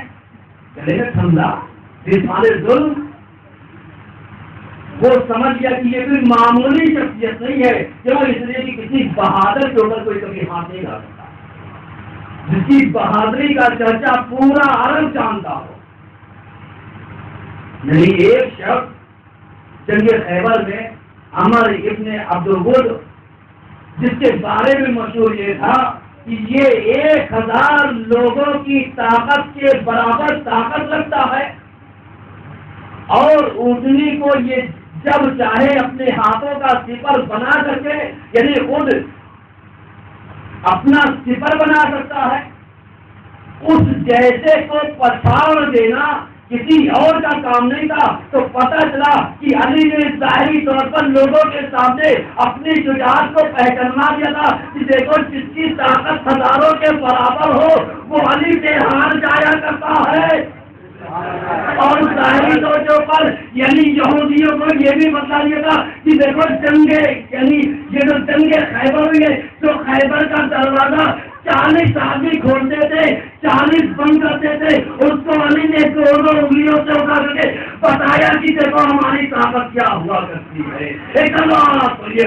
چلے گا ٹھنڈا رسالے ظلم، وہ سمجھ گیا کہ یہ کوئی معمولی شخصیت نہیں ہے، کیوں؟ اس لیے کہ کسی بہادر کے اوپر کوئی کبھی ہاتھ نہیں ڈال سکتا، جس کی بہادری کا چرچا پورا عرب جانتا ہو. یعنی ایک شخص جنگ خیبر میں عمر ابن عبد الود، جس کے بارے میں مشہور یہ تھا کہ یہ 1000 لوگوں کی طاقت کے برابر طاقت رکھتا ہے، اور اونٹنی کو یہ جب چاہے اپنے ہاتھوں کا سپر بنا کر کے یعنی خود اپنا سپر بنا سکتا ہے. اس جیسے کو پچھاڑ دینا کسی اور کا کام نہیں تھا. تو پتہ چلا کہ علی نے ظاہری طور پر لوگوں کے سامنے اپنی شجاعت کو پہچانا دیا تھا کہ دیکھو جس کی طاقت ہزاروں کے برابر ہو وہ علی سے ہار جایا کرتا ہے. اور ظاہری طور پر یعنی یہودیوں کو یہ بھی بتا دیا تھا کہ دیکھو جنگ یعنی یہ جو جنگ خیبر ہوئی ہے تو خیبر کا دروازہ 40 آدمی کھولتے تھے، 40 بند کرتے تھے. اس کو علی نے 2 انگلیوں سے اٹھا کر کے بتایا کہ دیکھو ہماری طاقت کیا ہوا کرتی ہے. ایک اللہ تو یہ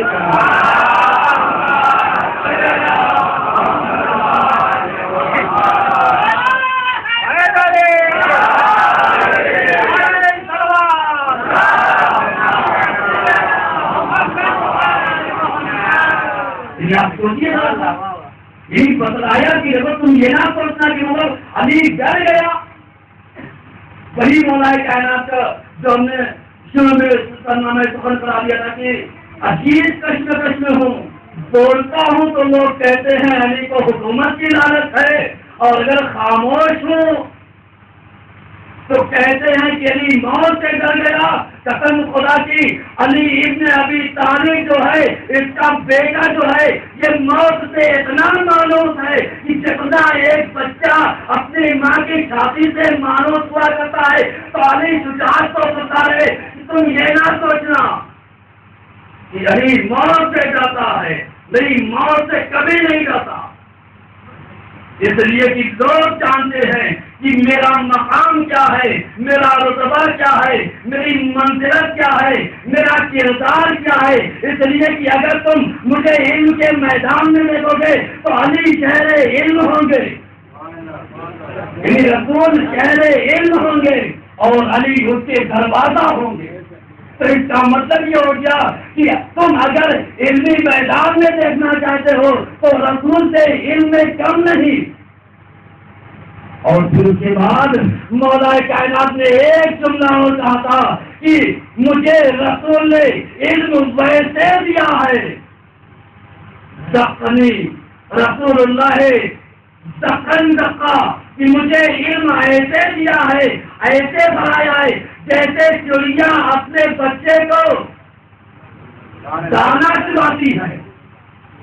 سوچیے یہی بتلایا کہ دیکھو تم یہ نہ سوچنا کہ مطلب علی ڈر گیا. وہی مولا کائنات کا جو ہم نے شروع میں سخن کرا دیا تھا کہ عجیب کشمکش میں ہوں، بولتا ہوں تو لوگ کہتے ہیں علی کو حکومت کی لالچ ہے، اور اگر خاموش ہوں تو کہتے ہیں کہ علی موت سے ڈر گیا. قسم خدا کی علی ابن ابی طالب جو ہے اس کا بیٹا جو ہے یہ موت سے اتنا مانوس ہے کہ جتنا ایک بچہ اپنی ماں کی چھاتی سے مانوس ہوا کرتا ہے تو علی شجاعت کو بتا رہے تم یہ نہ سوچنا کہ علی موت سے ڈرتا ہے، نہیں موت سے کبھی نہیں ڈرتا. اس لیے کہ لوگ جانتے ہیں کہ میرا مقام کیا ہے، میرا رتبہ کیا ہے، میری منزلت کیا ہے، میرا کردار کیا ہے. اس لیے کہ اگر تم مجھے علم کے میدان میں دیکھو گے تو علی شہر علم ہوں گے، یعنی رسول شہر علم ہوں گے اور علی اس کے دروازہ ہوں گے. تو اس کا مطلب یہ ہو گیا کہ تم اگر علمی میدان میں دیکھنا چاہتے ہو تو رسول سے علم میں کم نہیں. اور پھر اس کے بعد مولا کائنات نے ایک جملہ اور کہا تھا کہ مجھے رسول نے علم ویسے دیا ہے. دقنی رسول اللہ دقن دقا کہ مجھے علم ایسے دیا ہے، ایسے بڑھایا ہے جیسے چڑیا اپنے بچے کو دانا چلاتی ہے.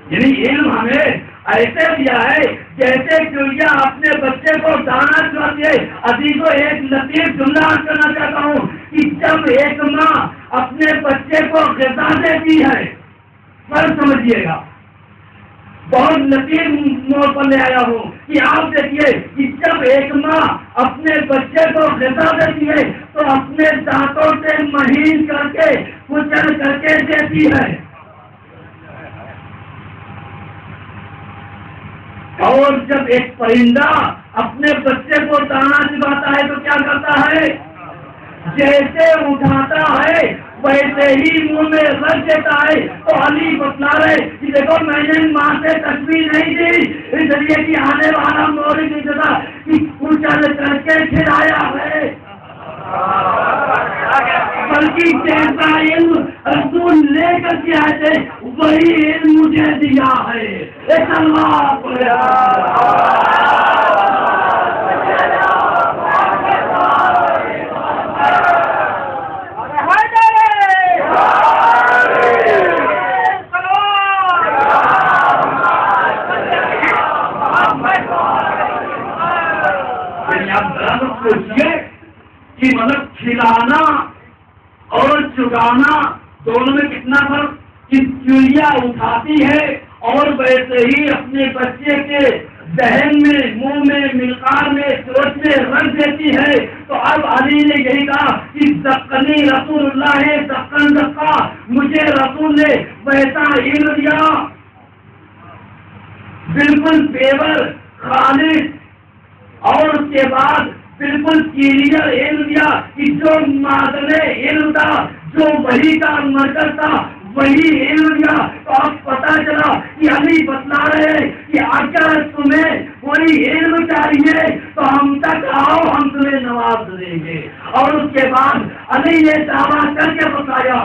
یعنی علم ہمیں ایسے دیا ہے جیسے چڑیا اپنے بچے کو دانا چلاتی ہے. عزیزو ایک لطیف جملہ کرنا چاہتا ہوں کہ جب ایک ماں اپنے بچے کو غذا دیتی ہے، پر سمجھیے گا بہت لطیف موڑ پر لے آیا ہوں کہ آپ دیکھیے کہ جب ایک ماں اپنے بچے کو غذا دیتی ہے تو اپنے دانتوں سے مہین کر کے کچل کر کے دیتی ہے. اور جب ایک پرندہ اپنے بچے کو دانا چباتا ہے تو کیا کرتا ہے؟ جیسے اٹھاتا ہے ویسے ہی منہ میں رکھ دیتا ہے. تو علی بتلا رہے کہ دیکھو میں نے ماں سے تسبیح نہیں دی اس لیے کہ آنے والا مولد کی جگہ کہ کچل کر کے کھلایا ہے، بلکہ جیسا علم رسول لے کر کے آئے تھے وہی علم مجھے دیا ہے. ایک اللہ کہ مطلب کھلانا اور چگانا دونوں میں کتنا فرق کہ چڑیا اٹھاتی ہے اور ویسے ہی اپنے بچے کے ذہن میں، منہ میں، ملکار میں، چوٹ میں رکھ دیتی ہے. تو اب علی نے یہی کہا کہ دقنی رسول اللہ ہے دقن دقا مجھے رسول نے ویسا علم دیا بالکل پیور خالص، اور اس کے بعد بالکل کلیئر علم دیا کہ جو معدن علم تھا، جو وحی کا مرکز تھا وہی علم دیا. تو اب پتا چلا کہ علی بتلا رہے کہ اگر تمہیں کوئی علم چاہیے تو ہم تک آؤ، ہم تمہیں نواز دیں گے. اور اس کے بعد علی نے دعویٰ کر کے بتایا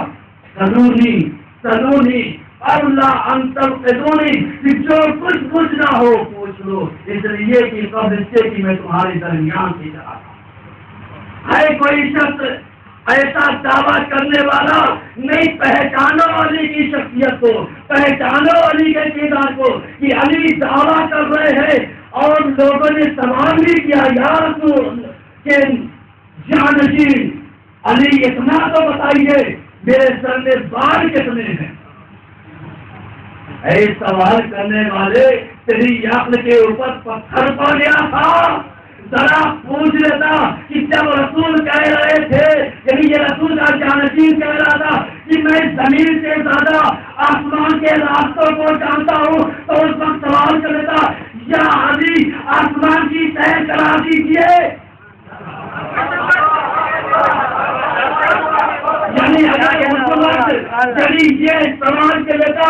سنونی اللہ انتظرونی کہ جو کچھ پوچھنا ہو پوچھ لو، اس لیے کہ قبل سے کہ میں تمہارے درمیان سے جا رہا ہے. کوئی شخص ایسا دعویٰ کرنے والا نہیں، پہچانو علی کی شخصیت کو، پہچانو علی کے کردار کو کہ علی دعویٰ کر رہے ہیں. اور لوگوں نے سوال بھی کیا یا رسول کہ جانشین علی اتنا تو بتائیے میرے سر میں بال کتنے ہیں. اے سوال کرنے والے تیری عقل کے اوپر پتھر پڑ گیا تھا، ذرا پوچھ لیتا کہ جب رسول کہہ رہے تھے، یعنی یہ رسول کا جانشین کہہ رہا تھا کہ میں زمین سے زیادہ آسمان کے راستوں کو جانتا ہوں، تو اس وقت سوال کر لیتا یا علی آسمان کی سیر کرا دیجیے. یعنی یہ سوال کے لیتا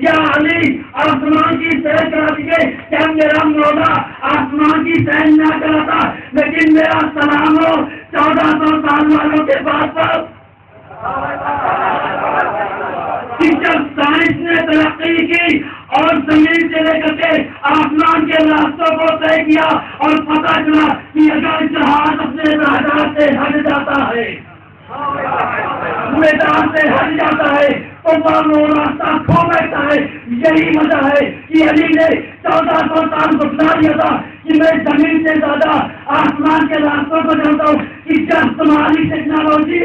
یا علی آسمان کی سیر کرا دیجیے. کیا میرا مولا آسمان کی سیر نہ کراتا، لیکن میرا سلام ہو 1400 سال والوں کے بعد پر جب سائنس نے ترقی کی اور زمین سے لے کر کے آسمان کے راستوں کو طے کیا اور پتا چلا کہ اگر جہاز اپنے راجات سے ہٹ جاتا ہے، میدان سے ہٹ جاتا ہے تو وہ راستہ کھو بیٹھتا ہے. یہی وجہ ہے کہ علی نے 1400 سال بتلا دیا تھا کہ میں زمین سے زیادہ آسمان کے راستوں کو جانتا ہوں. کہ جب تمہاری ٹیکنالوجی،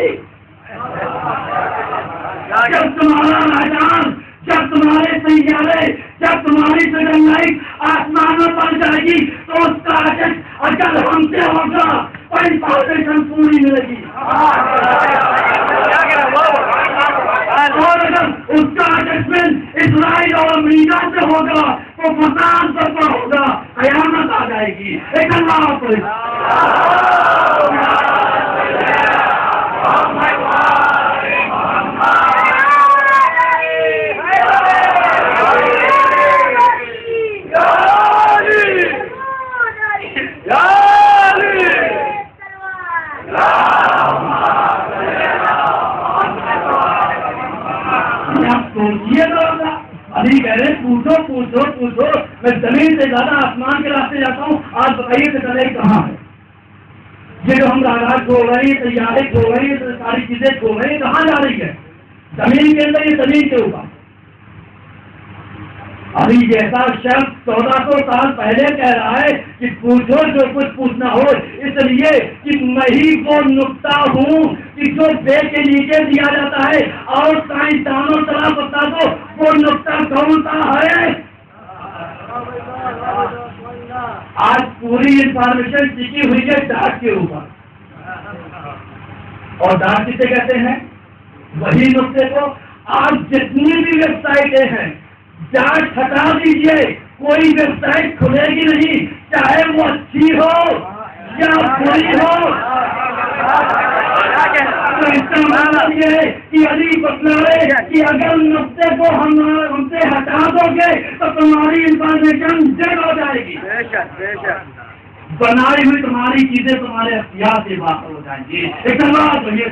جب تمہارا راجان، جب تمہارے سیارے، جب تمہاری سیٹلائٹ آسمانوں پر جائے گی تو اس کا اگر ہم سے ہوگا انفارمیشن پوری ملے گی. اور اگر اس کا اٹیچمنٹ اسرائیل اور امریکہ سے ہوگا تو فساد سب پر ہوگا، قیامت آ جائے گی. ایک اللہ حافظ. میں زمین سے زیادہ آسمان کے راستے جاتا ہوں. آج بتائیے ستارے کہاں ہے؟ یہ جو ہم راجات کھو رہے ہیں، تیارے کھو رہے ہیں، ساری چیزیں کھو رہے ہیں، کہاں جا رہی ہے؟ زمین کے اندر، یہ زمین کے اوپر. ابھی جیسا شخص 1400 سال پہلے کہہ رہا ہے کہ پوچھو جو کچھ پوچھنا ہو، اس لیے کہ میں ہی وہ نقطہ ہوں کہ جو بے کے نیچے دیا جاتا ہے، اور سائنسدانوں طرح بتا دو وہ نقطہ کون سا ہے. آج پوری انفارمیشن ٹکی ہوئی ہے ڈاک کے اوپر، اور ڈاک کسے کہتے ہیں؟ وہی نقطے کو. آج جتنی بھی ویب سائٹیں ہیں، ڈاک ہٹا دیجیے، کوئی ویب سائٹ کھلے گی نہیں، چاہے وہ اچھی ہو یا بری ہو. تو اس کا مطلب یہ ہے کہ علی بتلائے کہ اگر نقطے کو ہم سے ہٹا دو گے تو تمہاری انفارمیشن ڈیڈ ہو جائے گی. بنائی ہوئی تمہاری چیزیں تمہارے اختیار سے باہر ہو جائیں گی. ایک بات تو یہ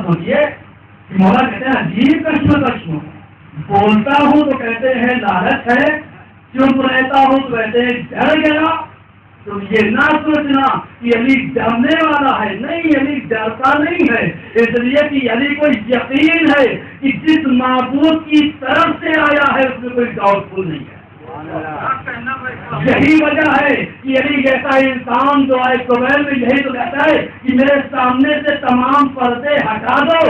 سوچیے کہ مولا کہتے ہیں عجیب کشم بولتا ہوں تو کہتے ہیں لالچ ہے، چپ رہتا ہوں تو کہتے ہیں ڈر گیا. تو یہ نہ سوچنا کہ علی ڈرنے والا ہے، نہیں، علی ڈرتا نہیں ہے، اس لیے کہ علی کو یقین ہے کہ جس معبود کی طرف سے آیا ہے اس میں کوئی ڈاؤٹ فل نہیں ہے. یہی وجہ ہے کہ علی جیسا انسان جو آئے قبیل میں یہی تو کہتا ہے کہ میرے سامنے سے تمام پردے ہٹا دو.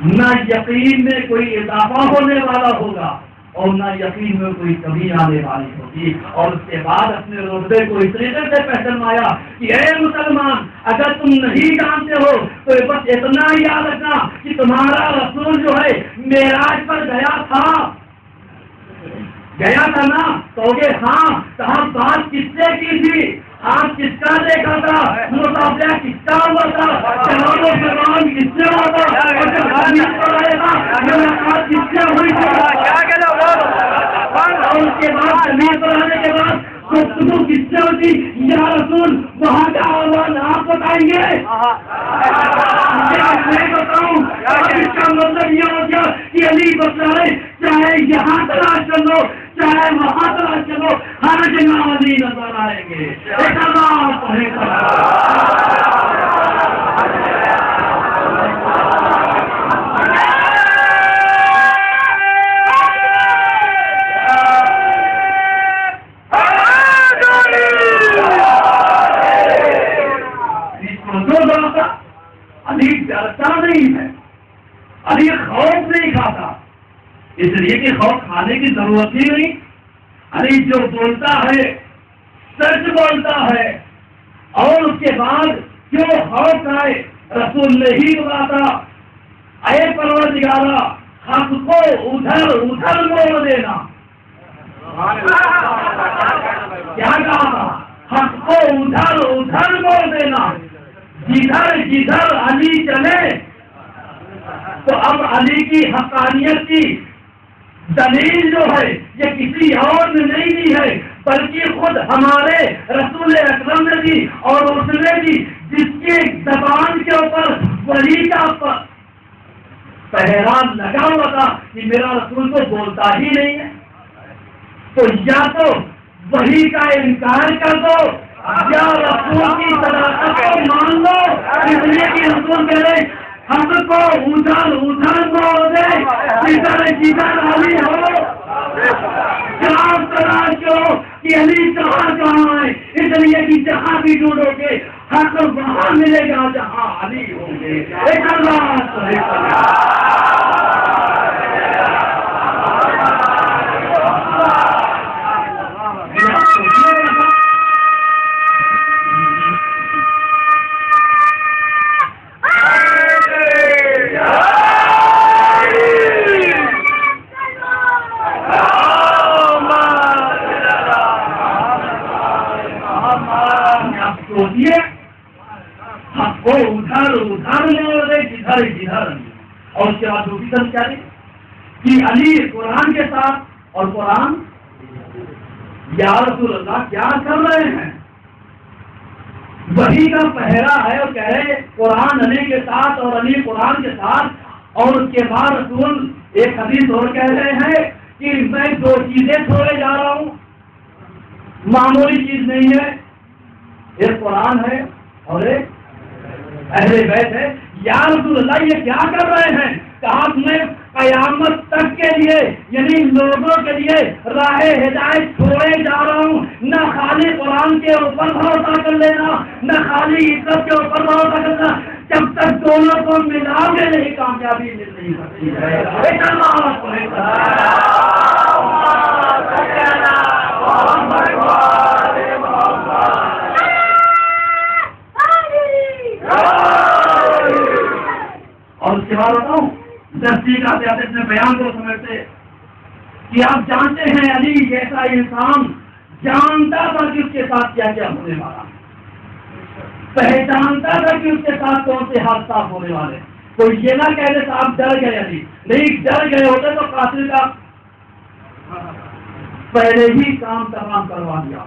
نہ یقین میں کوئی اضافہ ہونے والا ہوگا اور نہ یقین میں کوئی کمی آنے والی ہوگی. اور اس کے بعد اپنے رتبے کو اس طریقے سے پہچانوایا کہ اے مسلمان، اگر تم نہیں جانتے ہو تو بس اتنا ہی یاد رکھنا کہ تمہارا رسول جو ہے معراج پر گیا تھا نا. تو ہاں، کہاں بات کس سے کی تھی؟ آپ کس کا دیکھا تھا؟ مطالعہ کس کا ہوا تھا؟ جناب و فرمان کس سے ہوا تھا؟ ملاقات کس سے ہوئی تھی؟ اور اس کے بعد زمین پر آنے کے بعد گفتگو کس سے ہوتی؟ یا رسول وہاں کا آواز آپ بتائیں گے؟ میں بتاؤں. اس کا مطلب یہ ہو گیا کہ علی بتائے چاہے یہاں تلاش کر لو چاہے وہاں تلاش کر لو، ہر جگہ علی نظر آئیں گے. علی ڈرتا نہیں ہے، علی خوف نہیں کھاتا، اس لیے کہ خوف کھانے کی ضرورت ہی نہیں. علی جو بولتا ہے سچ بولتا ہے، اور اس کے بعد کیوں خوف آئے رسول نے ہی بتاتا، اے پروردگارا حق کو ادھر موڑ دینا. کیا کہا؟ حق کو ادھر موڑ دینا. جدھر علی چلے. تو اب علی کی حقانیت کی دلیل جو ہے یہ کسی اور نے نہیں دی ہے بلکہ خود ہمارے رسول اکرم نے دی، اور اس نے دی جس کی زبان کے اوپر وحی کا پہرا لگا ہوا تھا کہ میرا رسول تو بولتا ہی نہیں ہے. تو یا تو وحی کا انکار کر دو یا رسول کی صداقت کو مان لو. اس لیے کہ رسول کہہ رہے حق کو ادھر موڑ دے، جدھر علی ہو. جہاں تلاش کرو کہ علی کہاں ہے، اس لیے کہ جہاں بھی ڈھونڈو گے حق وہاں ملے گا جہاں علی ہوں گے. ایک حق کو ادھر اور اس کے بعد دوسری طرف کیا دی کہ علی قرآن کے ساتھ اور قرآن یا رسول اللہ کیا کر رہے ہیں؟ وہی کا پہرا ہے اور کہہ رہے قرآن علی کے ساتھ اور علی قرآن کے ساتھ، اور اس کے بعد رسول ایک حدیث اور کہہ رہے ہیں کہ میں دو چیزیں چھوڑے جا رہا ہوں، معمولی چیز نہیں ہے، ایک قرآن ہے اور ایک اہل بیت ہے۔ یا رسول اللہ یہ کیا کر رہے ہیں؟ کہا میں قیامت تک کے لیے یعنی لوگوں کے لیے راہ ہدایت چھوڑے جا رہا ہوں، نہ خالی قرآن کے اوپر بھروسہ کر لینا، نہ خالی عزت کے اوپر بھروسہ کرنا، جب تک دونوں کو ملاؤ گے نہیں کامیابی مل نہیں سکتی ہے۔ اور اس کے بعد بتاؤں تصدیق آتے آتے اپنے بیان کو سمجھتے کہ آپ جانتے ہیں علی جیسا انسان جانتا تھا کہ اس کے ساتھ کیا کیا ہونے والا، پہچانتا تھا کہ اس کے ساتھ کون سے حادثات ہونے والے۔ تو یہ نہ کہہ دے آپ ڈر گئے علی، نہیں ڈر گئے ہوتے تو قاتل کا پہلے ہی کام تمام کروا دیا۔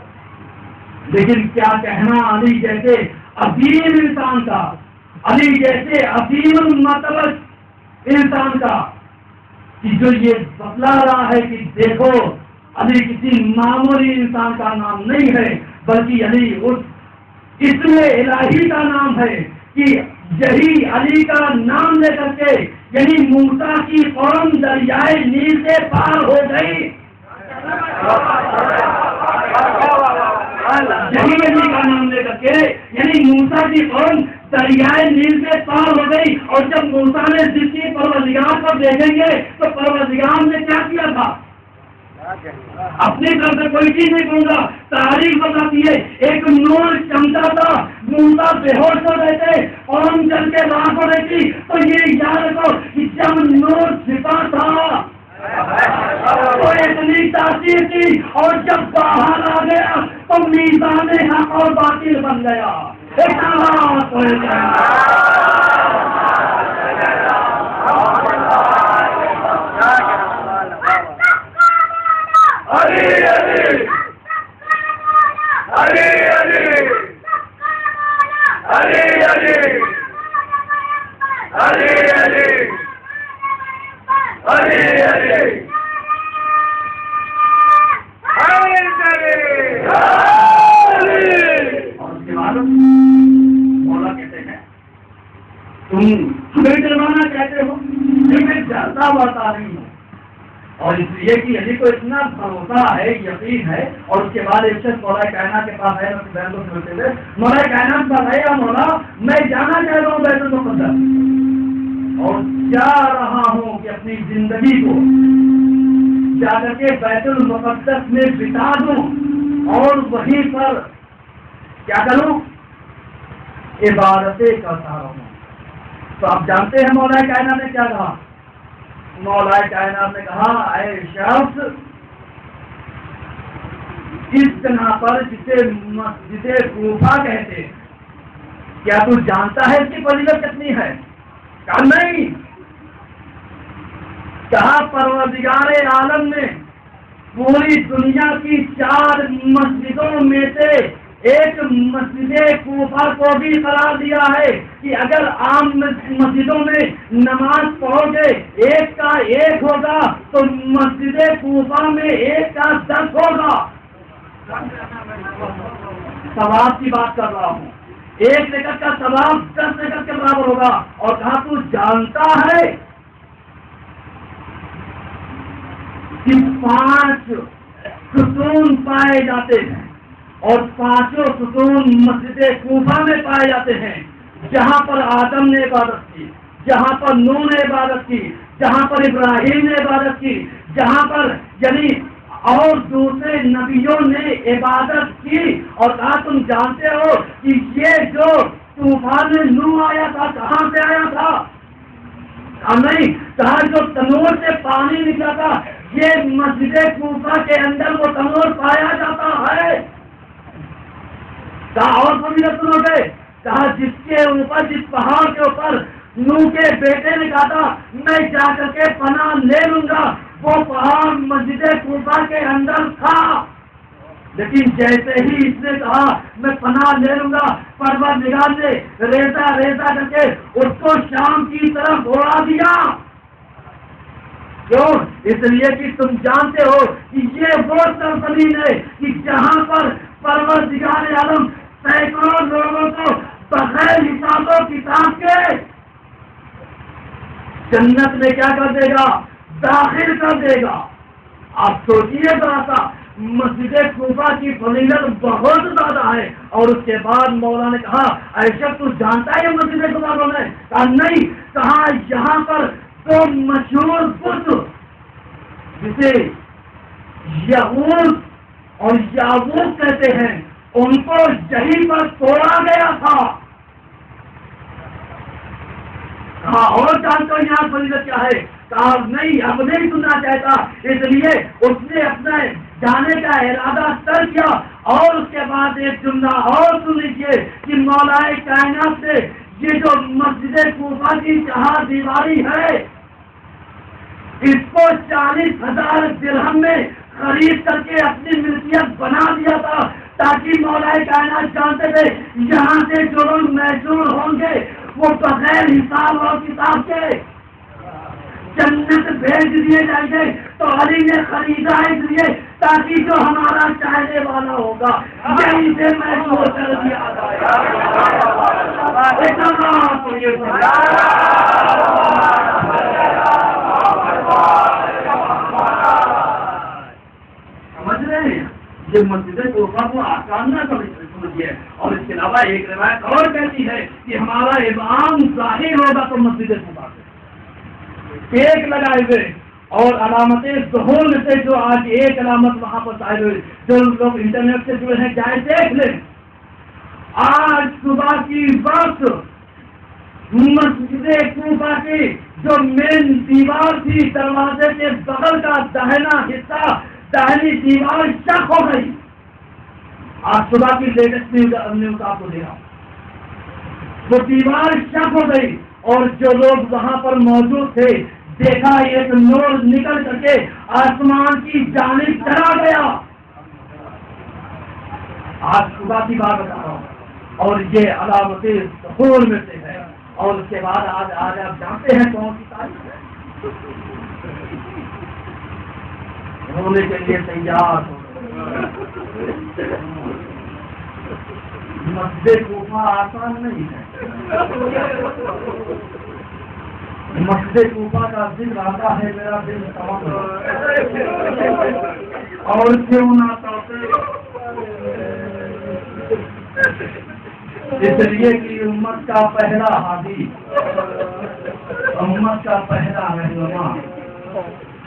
لیکن کیا کہنا علی جیسے عظیم انسان کا، علی جیسے عظیم مطلب انسان کا، کہ جو یہ بتلا رہا ہے کہ دیکھو علی کسی معمولی انسان کا نام نہیں ہے، بلکہ علی اس اسم الہی کا نام ہے، کہ یہی علی کا نام لے کر کے یعنی موسیٰ کی قوم دریائے نیل سے پار ہو گئی، یہی علی کا نام لے کر کے یعنی موسیٰ کی قوم دریائے نیل سے پار ہو گئی۔ اور جب موسیٰ نے ذکر پروردگار کو دیکھیں گے تو پروردگار نے کیا کیا تھا؟ اپنی طرف سے کوئی چیز نہیں کہوں گا، تاریخ بتاتی ہے ایک نور چمکا تھا، موسیٰ بے ہوش ہو رہے تھے، قوم چل کے راہ ہو رہی تھی، تو یہ یاد رکھو کہ جب نور چھپا تھا تو اتنی تاثیر تھی، اور جب باہر آ گیا تو میزان حق اور باطل بن گیا۔ ہمیں ڈروانا کہتے ہو، میں ڈرتا بڑھتا نہیں ہوں، اور اس لیے کہ علی کو اتنا بھروسہ ہے، یقین ہے۔ اور اس کے بعد ایک شخص مولا کائنات کے پاس ہے، بہن کو سمجھتے ہوئے مولا کائنات پر ہے، یا مولا میں جانا چاہتا ہوں بیت المقدس، اور جا رہا ہوں کہ اپنی زندگی کو جا کر کے بیت المقدس میں بتا دوں، اور وہیں پر کیا کروں؟ عبادتیں کرتا رہوں۔ تو آپ جانتے ہیں مولا کائنات نے کیا کہا؟ مولا کائنات نے کہا اے شخص، اس جگہ پر جسے مسجد کوفہ کہتے ہیں، کیا تو جانتا ہے اس کی فضیلت کتنی ہے؟ کہا نہیں۔ کہا پروردگار عالم نے پوری دنیا کی 4 مسجدوں میں سے ایک مسجد کوفہ کو بھی قرار دیا ہے کہ اگر عام مسجدوں میں نماز پڑھو گے 1 کا 1 ہوگا، تو مسجد کوفہ میں 1 کا 10 ہوگا۔ ثواب کی بات کر رہا ہوں، 1 رکعت کا ثواب 10 رکعت کے برابر ہوگا۔ اور کہا تو جانتا ہے کہ 5 ستون پائے جاتے ہیں، اور 5 ستون مسجد کوفہ میں پائے جاتے ہیں، جہاں پر آدم نے عبادت کی، جہاں پر نوح نے عبادت کی، جہاں پر ابراہیم نے عبادت کی، جہاں پر یعنی اور دوسرے نبیوں نے عبادت کی۔ اور کہا تم جانتے ہو کہ یہ جو طوفان نوح آیا تھا کہاں سے آیا تھا؟ نہیں، کہا جو تنور سے پانی نکلا تھا، یہ مسجد کوفہ کے اندر وہ تنور پایا جاتا ہے۔ کہا اور فضیلت سنو گے؟ کہا جس کے اوپر، جس پہاڑ کے اوپر نوح کے بیٹے نے کہا تھا میں جا کر کے پناہ لے لوں گا، وہ پہاڑ مسجد کوفہ کے اندر تھا، لیکن جیسے ہی اس نے کہا میں پناہ لے لوں گا، پروردگار نے ریزہ ریزہ کر کے اس کو شام کی طرف دوڑا دیا۔ کیوں؟ اس لیے کہ تم جانتے ہو کہ یہ وہ سرزمین ہے کہ جہاں پر پروردگار عالم سینکڑوں لوگوں کو بغیر حساب و کتاب کے جنت میں کیا کر دے گا؟ داخل کر دے گا۔ آپ سوچیے ذرا سا، مسجد کوفہ کی فضیلت بہت زیادہ ہے، اور اس کے بعد مولا نے کہا ایشا تو جانتا ہے مسجد کوفہ میں؟ کہا نہیں۔ کہا یہاں پر تو مشہور بت جسے یعوق اور یعوق کہتے ہیں ان کو یہیں پر توڑا گیا تھا۔ کہا اور جانتے ہو یہاں فضیلت کیا ہے؟ کہا نہیں، اب نہیں سننا چاہتا، اس لیے اس نے اپنا جانے کا ارادہ طے کیا۔ اور اس کے بعد ایک جملہ اور سن لیجیے کہ مولا کائنات نے یہ جو مسجد کوفہ کی چہار دیواری ہے اس کو 40,000 درہم میں خرید کر کے اپنی ملکیت بنا دیا تھا، تاکہ مولا کائنات جانتے تھے یہاں سے جو لوگ محصول ہوں گے وہ بغیر حساب اور کتاب کے جنت بھیج دیے جائیں گے۔ تو علی نے خریدا اس لیے تاکہ جو ہمارا چاہنے والا ہوگا یہیں سے محسوس کر دیا سمجھ رہے ہیں؟ یہ مسجد کوفہ کو آسان نہ سمجھیے۔ اور اس کے علاوہ ایک روایت اور کہتی ہے کہ ہمارا امام ظاہر ہوگا تو مسجد کوفہ سے ایک لگائے ہوئے، اور علامت ظہور میں سے جو آج ایک علامت وہاں پر ظاہر ہوئی، جو لوگ انٹرنیٹ سے جڑے ہیں جائے دیکھ لیں، آج صبح کی وقت مسجد کوفہ کی جو مین دیوار تھی دروازے کے بغل کا داہنا حصہ، داہنی دیوار شق ہو گئی۔ آج صبح کی لیٹسٹ نیوز آپ کو دے رہا ہوں، وہ دیوار شق ہو گئی، اور جو لوگ وہاں پر موجود تھے دیکھا ایک نور نکل کر کے آسمان کی جانب چلا گیا۔ آج صبح کی بات بتا رہا ہوں، اور یہ علامت ظہور میں سے ہے۔ اور اس کے بعد آج آپ جانتے ہیں کون سی تاریخ ہے؟ ہونے کے لیے تیار ہو۔ مسجد کوفہ آسان نہیں ہے۔ مسجد کوفہ کا ذکر آتا ہے میرا دل تمام، اور کیوں نہ اس لیے کہ امت کا پہلا ہادی، امت کا پہلا رہنما،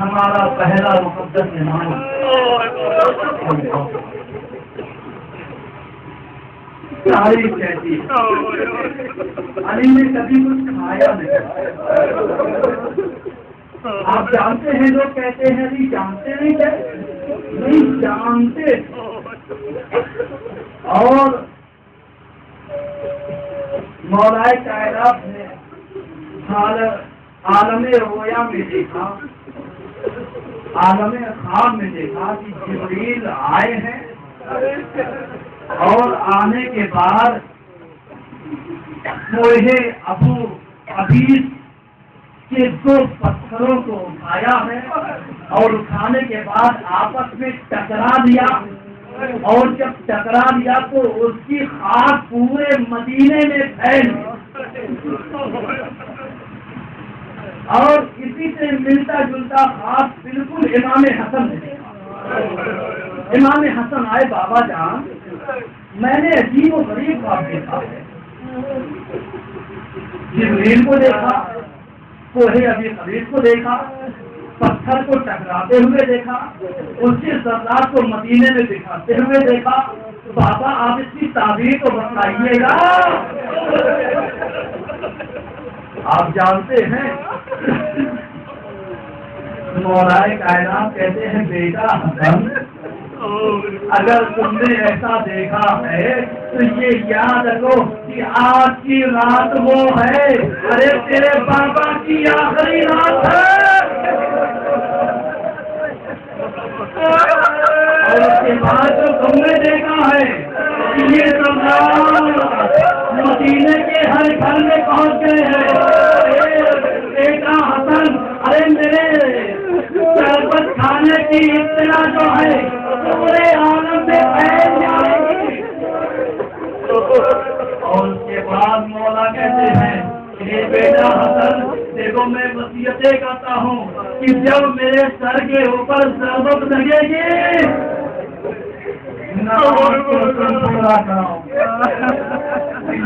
ہمارا پہلا مقدس امام تاریخ کہتی ہے علی نے کبھی کچھ کھایا نہیں۔ آپ جانتے ہیں، لوگ کہتے ہیں نہیں جانتے نہیں جانتے۔ اور مولا کائنات نے عالم رویا میں دیکھا، عالم خواب میں دیکھا کہ جبریل آئے ہیں، اور آنے کے بعد کوہ ابو قبیس کے 2 پتھروں کو اٹھایا ہے، اور اٹھانے کے بعد آپس میں ٹکرا دیا، اور جب ٹکرا دیا تو اس کی خاک پورے مدینے میں پھیل گئی، اور اسی سے ملتا جلتا خاک بالکل امام حسن نے دیکھا۔ امام حسن آئے، بابا جان میں نے عجیب و غریب خواب دیکھا ہے۔ جبریل کو دیکھا، کوہ ابی قبیس کو دیکھا، پتھر کو ٹکراتے ہوئے دیکھا، اس کے ذرات کو مدینے میں دکھاتے ہوئے دیکھا۔ بابا آپ اس کی تعبیر تو بتائیے گا۔ آپ جانتے ہیں مولا کائنات کہتے ہیں بیٹا حسن اگر تم نے ایسا دیکھا ہے تو یہ یاد رکھو کہ آج کی رات وہ ہے، ارے تیرے بابا کی آخری رات ہے۔ اور اس کے بعد جو تم نے دیکھا ہے کہ یہ مدینے کے ہر گھر میں پہنچ گئے ہیں۔ بیٹا حسن، ارے میرے شربت کھانے کی اطلاع جو ہے پورے عالم میں پھیل جائے گی۔ اور اس کے بعد مولا کہتے ہیں کہ بیٹا حسن دیکھو، میں وصیتیں کرتا ہوں کہ جب میرے سر کے اوپر ضربت لگے گی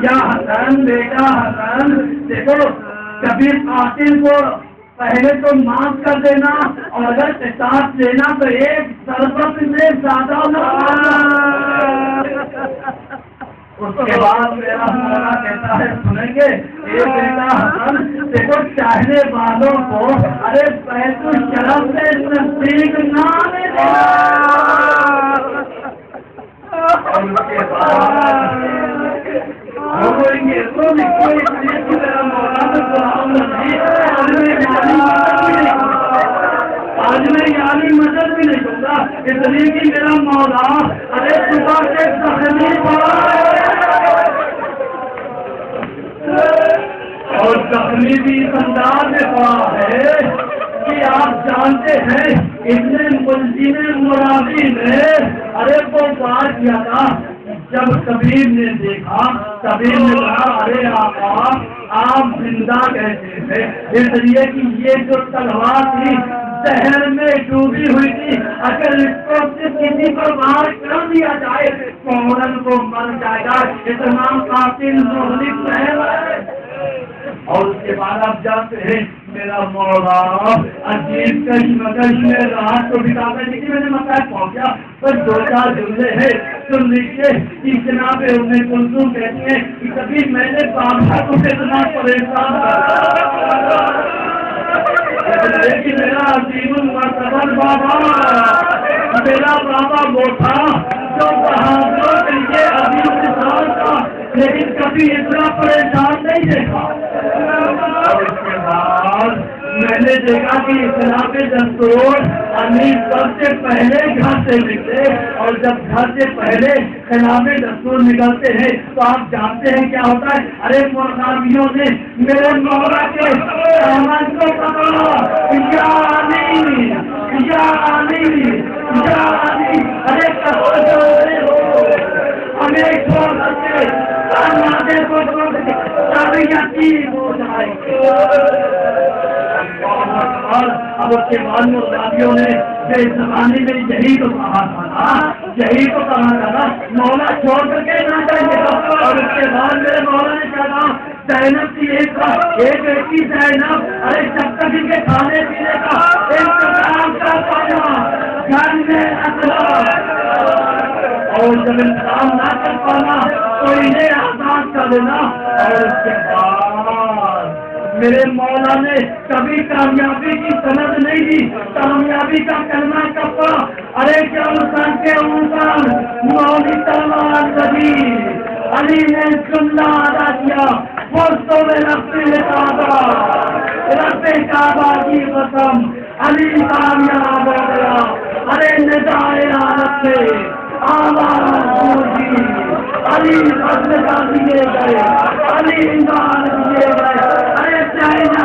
یا حسن، بیٹا حسن دیکھو، کبھی قاتل کو پہلے تو معاف کر دینا، اور اگر قصاص لینا تو ایک ضربت سے زیادہ نہ اس کے بعد میرا مولا کہتا ہے سنیں گے، ایک بیٹا حسن دیکھو، چاہنے والوں کو ارے بیت الشرف سے نزدیک نہ آنے دینا۔ اور اس کے بعد آج میں یعنی مدد بھی نہیں دوں گا، اس لیے کہ میرا مولا ارے صبح سے زخمی پڑا اور زخمی بھی اس انداز میں پڑا ہے کہ آپ جانتے ہیں اتنے ملزم مرابی نے ارے وہ بات کیا تھا جب کبیر نے دیکھا، کبیر نے کہا ارے آقا آپ زندہ کہتے تھے، اس لیے کہ یہ جو تلوار تھی شہر میں ڈوبی ہوئی تھی، اگر اس کو کسی پر باہر کر دیا جائے فوراً کو مر جائے گا، اتنا قاتل مہلک ہے۔ اور اس کے بعد آپ جانتے ہیں میرا مولا عجیب کشمکش میں رات کو بتاتا ہے کہ میں نے مسائل پہنچ گیا، بس دو چار جملے ہیں سن لیجیے کہ جناب ام کلثوم کہتی ہیں کہ کبھی میں نے بابا کو اتنا پریشان لیکن میرا عظیم المرتبہ بابا، میرا بابا وہ تھا جو بہادروں کے لیے عظیم مثال تھا، لیکن کبھی اتنا پریشان نہیں دیکھا۔ اور اس کے بعد میں نے دیکھا کہ اسلام دستور علی سب سے پہلے گھر سے نکلے، اور جب گھر سے پہلے خلاف دستور نکلتے ہیں تو آپ جانتے ہیں کیا ہوتا ہے، ارے مرغابیوں نے میرے مولا کے سامان کو پکڑا، یا علی یا علی یا علی، ارے کہاں جا رہے ہو، ہمیں چھوڑ سکتے کو ہو جائے۔ اب اس کے بعد مرغابیوں نے اس زمانے میں یہی تو کہا تھا نا، یہی تو کہا تھا نا مولا چھوڑ کر کے نہ جائیے گا۔ اور اس کے بعد میرے مولا نے کیا کہا، زینب کی ایک بیٹی زینب، ارے جب تک ان کے کھانے پینے کا انتظام کر پانا گھر میں اسلام، اور جب انتظام نہ کر پانا تو انہیں آزاد کر دینا۔ اور اس کے بعد میرے مولا نے کبھی کامیابی کی سند نہیں دی، کامیابی کا کلمہ کب پڑا، ارے کیا سر کے اوپر مولی تلوار لگی، علی نے جملہ ادا کیا، پوستوں میں رب کعبہ کی قسم، علی کامیاب ہو گیا، ارے ندائے عالم میں آواز گونجی، علی صدقہ دیے گئے، علی ایمان دیے گئے، ارے چائنا